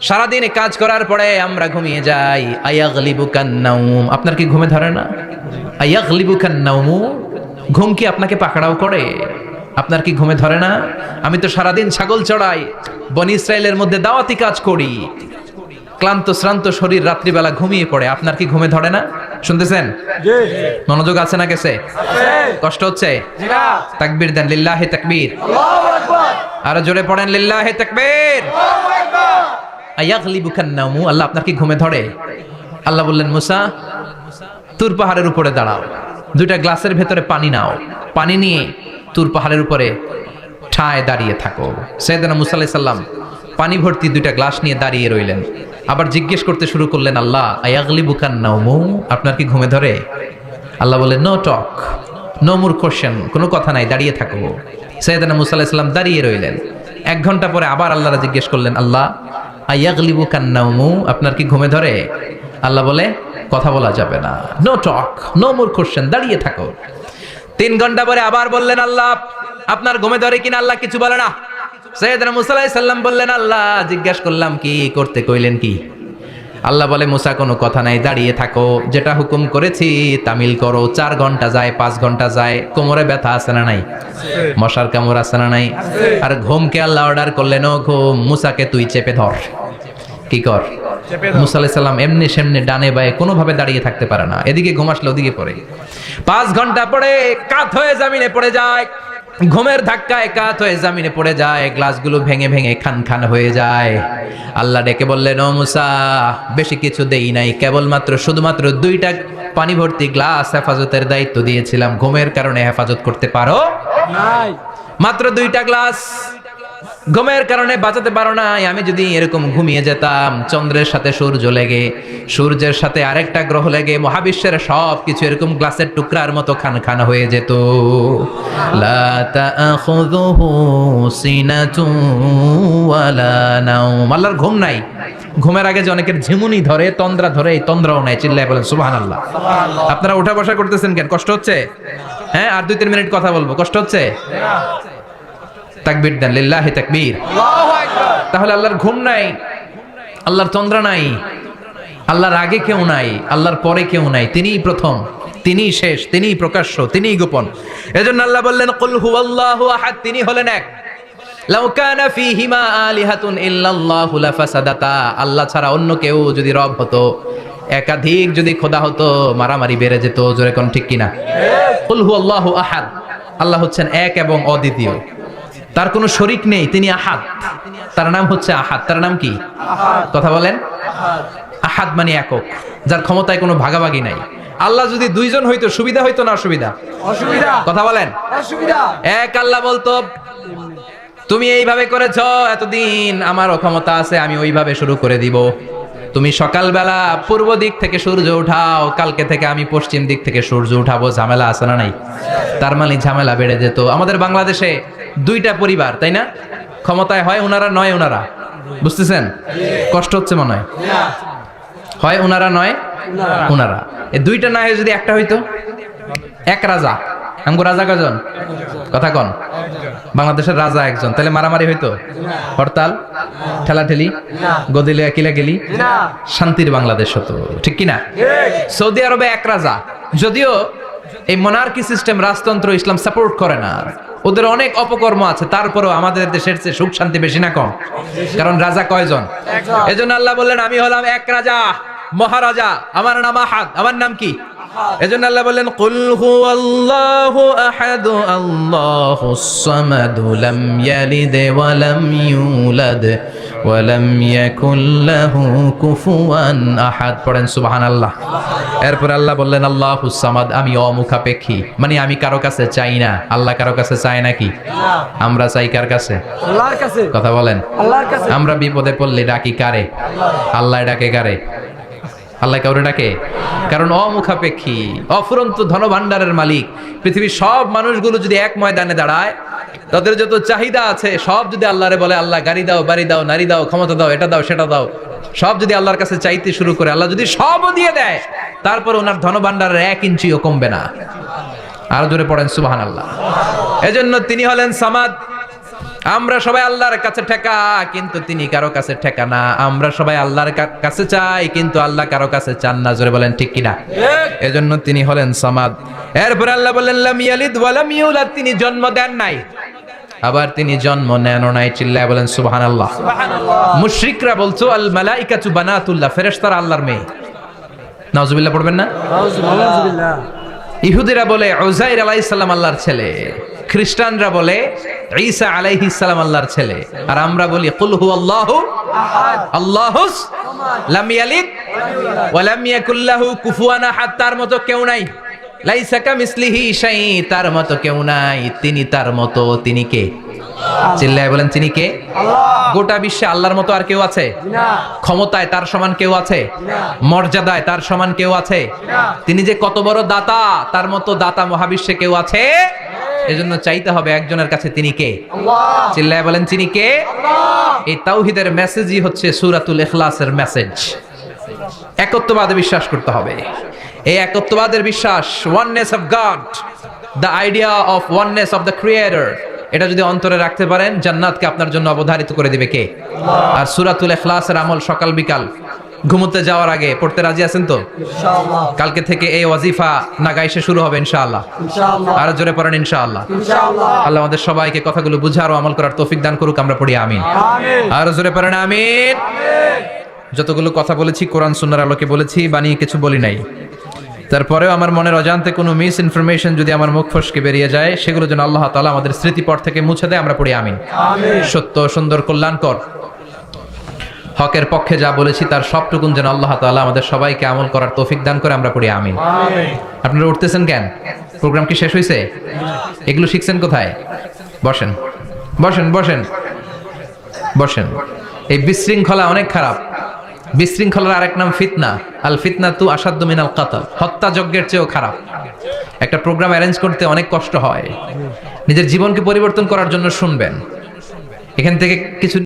সারাদিন কাজ করার পরে আমরা ঘুমিয়ে যাই, আয়াগলিবুকান নাওম, আপনার কি ঘুমে ধরে না? আয়াগলিবুকান নাওম, ঘুম কি আপনাকে পাকড়াও করে? আপনার কি ঘুমে ধরে না? আমি তো সারাদিন ছাগল চড়াই, বনি ইসরায়েলের মধ্যে দাওয়াতি কাজ করি, ক্লান্ত শ্রান্ত শরীর রাত্রিবেলা ঘুমিয়ে পড়ে, আপনার কি ঘুমে ধরে না? শুনতেছেন? মনোযোগ আছে না? গেছে? কষ্ট হচ্ছে? তাকবীর দেন, লিল্লাহি তাকবীর। আল্লাহু আকবার। আর জোরে পড়েন, লিল্লাহি তাকবীর। আল্লাহু আকবার। আয়াগলিবুকান নাওম, আল্লাহ আপনার কি ঘুমে ধরে? আল্লাহ বললেন, মুসা তুর পাহাড়ের উপরে দাঁড়াও, দুইটা গ্লাসের ভেতরে পানি নাও, পানি নিয়ে তুর পাহাড়ের উপরে ঠায় দাঁড়িয়ে থাকো। সাইয়েদনা মুসা আলাইহিস সালাম পানি ভর্তি দুইটা গ্লাস নিয়ে দাঁড়িয়ে রইলেন। আবার জিজ্ঞেস করতে শুরু করলেন, আল্লাহ আয়াগলিবুকান নাওম, আপনার কি ঘুমে ধরে? আল্লাহ বললেন, no talk, no more question, কোনো কথা নাই, দাঁড়িয়ে থাকো। সাইয়েদনা মুসা আলাইহিস সালাম দাঁড়িয়ে রইলেন। 1 ঘন্টা পরে আবার আল্লাহরা জিজ্ঞেস করলেন, আল্লাহ আয়াগলিবুকান নাওম, আপনার কি ঘুমে ধরে? আল্লাহ বলে, কথা বলা যাবে না, no talk, no more question, দাঁড়িয়ে থাকো। 3 ঘন্টা পরে আবার বললেন, আল্লাহ আপনার ঘুমে ধরে কিনা? আল্লাহ কিছু বলে না। সাইয়েদনা মুসা আলাইহিস সালাম বললেন, আল্লাহ জিজ্ঞাসা করলাম কি করতে কইলেন কি? আল্লাহ বলে, মুসা কোনো কথা নাই, দাঁড়িয়ে থাকো, যেটা হুকুম করেছি তামিল করো। 4 ঘন্টা যায়, 5 ঘন্টা যায়, কোমরে ব্যথা আছে না নাই? মশার কামড় আছে না নাই? আর ঘুমকে আল্লাহ অর্ডার করলেন, ও ঘুম, মুসাকে তুই চেপে ধর। কি কর? মুসা আলাইহিস সালাম এমনি সেমনি ডানে বায়ে কোনোভাবে দাঁড়িয়ে থাকতে পারে না, এদিকে ঘুম আসলে ওদিকে পড়ে। 5 ঘন্টা পরে কাত হয়ে জমিনে পড়ে যায়, ঘুমের ধাক্কায় কাত হয়ে জমিনে পড়ে যায়, গ্লাসগুলো ভেঙে ভেঙে খান খান হয়ে যায়। আল্লাহ ডেকে বললেন, ও মুসা বেশি কিছু দেই নাই, কেবলমাত্র শুধুমাত্র 2টা পানি ভর্তি গ্লাস হেফাজতের দায়িত্ব দিয়েছিলাম, ঘুমের কারণে হেফাজত করতে পারো নাই। মাত্র 2টা গ্লাস ঘুমের কারণে বাঁচাতে পারো নাই। আমি যদি এরকম ঘুমিয়ে যেতাম, চন্দ্রের সাথে সূর্য লেগে, সূর্যের সাথে আরেকটা গ্রহ লেগে, মহাবিশ্বের সব কিছু এরকম গ্লাসের টুকরার মতো খান খান হয়ে যেত। লা তাখুযুহু সিনাতুন ওয়ালা নাওম, আল্লাহর ঘুম নাই। ঘুমের আগে যে অনেকের ঝিমুনি ধরে, তন্দ্রা ধরে, এই তন্দ্রাও নাই। চিল্লায় বলেন সুবহানাল্লাহ। আপনারা ওঠা বসা করতেছেন কেন? কষ্ট হচ্ছে? হ্যাঁ, আর 2-3 মিনিট কথা বলবো, কষ্ট হচ্ছে? তাকবীর দেন, লিল্লাহি তাকবীর। আল্লাহু আকবার। তাহলে আল্লাহর ঘুম নাই, আল্লাহর তন্দ্রা নাই, আল্লাহর আগে কেউ নাই, আল্লাহর পরে কেউ নাই। তিনিই প্রথম, তিনিই শেষ, তিনিই প্রকাশ্য, তিনিই গোপন। এজন্য আল্লাহ বললেন, কুল হুয়াল্লাহু আহাদ, তিনি হলেন এক। লাউ কানা ফীহিমা আলিহাতুন ইল্লাল্লাহু লাফাসাদাতা, আল্লাহ ছাড়া অন্য কেউ যদি রব হতো, একাধিক যদি খোদা হতো, মারামারি বেড়ে যেত। জোরে কোন ঠিক কিনা? কুল হুয়াল্লাহু আহাদ, আল্লাহ হচ্ছেন এক এবং অদ্বিতীয়, তার কোনো শরীক নেই, তিনি আহাদ, তার নাম হচ্ছে আহাদ। তার নাম কি? কথা বলেন। আহাদ মানে একক, যার ক্ষমতায় কোনো ভাগাভাগি নাই। আল্লাহ যদি দুইজন হইতো সুবিধা হইতো না অসুবিধা? অসুবিধা। কথা বলেন। অসুবিধা। এক আল্লাহ বলতো তুমি এইভাবে করেছ এতদিন, আমারও ক্ষমতা আছে, আমি ওইভাবে শুরু করে দিব। তুমি সকালবেলা পূর্ব দিক থেকে সূর্য উঠাও, কালকে থেকে আমি পশ্চিম দিক থেকে সূর্য উঠাবো। ঝামেলা আছে না নাই? তার মানে ঝামেলা বেড়ে যেত। আমাদের বাংলাদেশে দুইটা পরিবার, তাই না? ক্ষমতায় হয় উনারা নয় উনারা, বুঝতেছেন? কষ্ট হচ্ছে মনে হয়। হয় উনারা নয় উনারা, এই দুইটা না হয়ে যদি একটা হইতো, এক রাজা। আমগো রাজা কজন? কথা কন। বাংলাদেশের রাজা একজন, তাহলে মারামারি হইতো? হরতাল, ঠেলাঠেলি, গদিলে কিলাগিলি, শান্তির বাংলাদেশ হতো, ঠিক কিনা? সৌদি আরবে এক রাজা, যদিও এই মোনার্কি সিস্টেম, রাজতন্ত্র ইসলাম সাপোর্ট করে না, ওদের অনেক অপকর্ম আছে, তারপরেও আমাদের দেশের চেয়ে সুখ শান্তি বেশি না কম? কারণ রাজা কয়জন? এজন্য আল্লাহ বললেন আমি হলাম এক রাজা, মহারাজা, আমার নাম আহাদ। আমার নাম কি? এজন্য আল্লাহ বললেন কুল হুয়াল্লাহু আহাদ আল্লাহুস সামাদ লাম ইয়ালিদ ওয়া লাম ইউলাদ ওয়া লাম ইয়াকুল লাহু কুফুয়ান আহাদ। পড়েন সুবহানাল্লাহ। এরপর আল্লাহ বললেন আল্লাহুস সামাদ, আমি অমুখাপেক্ষী, মানে আমি কারো কাছে চাই না। আল্লাহ কারো কাছে চায় নাকি? আমরা চাই কার কাছে? আল্লাহর কাছে। কথা বলেন। আল্লাহর কাছে। আমরা বিপদে পড়লে ডাকি কারে? আল্লাহ ডাকে কারে? আল্লাহ কাউরে ডাকে? কারণ অমুখাপেক্ষী, অফুরন্ত ধনভাণ্ডারের মালিক। পৃথিবীর সব মানুষগুলো যদি এক ময়দানে দাঁড়ায়, তাদের যত চাহিদা আছে সব যদি আল্লাহরে বলে, আল্লাহ গাড়ি দাও, বাড়ি দাও, নারী দাও, ক্ষমতা দাও, এটা দাও, সেটা দাও, সব যদি আল্লাহর কাছে চাইতে শুরু করে, আল্লাহ যদি সবও দিয়ে দেয়, তারপর ওনার ধনভাণ্ডারের 1 ইঞ্চিও কমবে না। আর জোরে পড়েন সুবহানাল্লাহ। এজন্য তিনি হলেন সামাদ। আমরা সবাই আল্লাহর কাছে ঠেকা, কিন্তু তিনি কারো কাছে ঠেকা না। আমরা সবাই আল্লাহর কাছে চাই, কিন্তু আল্লাহ কারো কাছে চান না। জোরে বলেন ঠিক কিনা? এজন্য তিনি হলেন সামাদ। এরপর আল্লাহ বললেন লাম ইয়ালিদ ওয়া লাম ইউলাদ, তিনি জন্ম দেন নাই, আবার তিনি জন্ম নেনও নাই। চিল্লায় বলেন সুবহানাল্লাহ। মুশরিকরা বলতো আল মালাইকাতু বানাতুল্লাহ, ফেরেশতারা আল্লাহর মেয়ে। নাউজুবিল্লাহ পড়বেন না? নাউজুবিল্লাহ। ইহুদিরা বলে উযাইর আলাইহিস সালাম আল্লাহর ছেলে, খ্রিস্টানরা বলে ঈসা আলাইহিস সালাম আল্লাহর ছেলে, আর আমরা বলি কুল হুয়াল্লাহু আহাদ আল্লাহুস লাম ইয়ালিদ ওয়া লাম ইয়াকুল লাহু কুফুয়ান আহাদ। তার মতো কেউ নাই। লাইসা কামিসলিহি শাই, তার মতো কেউ নাই। তিনি তার মতো, তিনি কে? চিল্লায় বলেন তিনি কে? আল্লাহ। গোটা বিশ্বে আল্লাহর মতো আর কেউ আছে? না। ক্ষমতায় তার সমান কেউ আছে? না। মর্যাদায় তার সমান কেউ আছে? না। তিনি যে কত বড় দাতা, তার মতো দাতা মহাবিশ্বে কেউ আছে? এজন্য চাইতে হবে একজনের কাছে, তিনি কে? আল্লাহ। চিল্লায় বলেন তিনি কে? আল্লাহ। এই তাওহীদের মেসেজই হচ্ছে সূরাতুল ইখলাসের মেসেজ। একত্ববাদে বিশ্বাস করতে হবে। এই একত্ববাদের বিশ্বাস, oneness of god, the idea of oneness of the creator, এটা যদি অন্তরে রাখতে পারেন, জান্নাতকে আপনার জন্য অবধারিত করে দিবে কে? আল্লাহ। আর সূরাতুল ইখলাসের আমল সকাল বিকাল ঘুমোতে যাওয়ার আগে পড়তে রাজি আছেন তো? ইনশাআল্লাহ। কালকে থেকে এই ওয়াজিফা নাগাইশে শুরু হবে ইনশাআল্লাহ। ইনশাআল্লাহ। আর জোরে পড়েন ইনশাআল্লাহ। ইনশাআল্লাহ। আল্লাহ আমাদের সবাইকে কথাগুলো বুঝার ও আমল করার তৌফিক দান করুক। আমরা পড়ি আমিন। আমিন। আর জোরে পড়েন আমিন। আমিন। যতগুলো কথা বলেছি কোরআন সুন্নাহর আলোকে বলেছি, বানিয়ে কিছু বলি নাই। তারপরেও আমার মনের অজান্তে কোনো মিস ইনফরমেশন যদি আমার মুখ ফসকে বেরিয়ে যায়, সেগুলো যেন আল্লাহ তাআলা আমাদের স্মৃতিপট থেকে মুছে দেয়। আমরা পড়ি আমিন। আমিন। সত্য, সুন্দর, কল্যাণকর, হকের পক্ষে যা বলেছি তার সবটুকুন যেন আল্লাহ তাআলা আমাদের সবাইকে আমল করার তৌফিক দান করে। আমরা পড়ি আমিন। আপনারা উঠতেছেন কেন? প্রোগ্রাম কি শেষ হয়েছে? এগুলো শিখছেন কোথায়? বসেন বসেন বসেন বসেন। এই বিশৃঙ্খলা অনেক খারাপ। বিশৃঙ্খলার আরেক নাম ফিতনা। আল ফিতনাতু আসাদ্দু মিনাল কাতল, হত্যাযজ্ঞের চেয়েও খারাপ। একটা প্রোগ্রাম অ্যারেঞ্জ করতে অনেক কষ্ট হয়। নিজের জীবনকে পরিবর্তন করার জন্য শুনবেন। এখান থেকে কিছু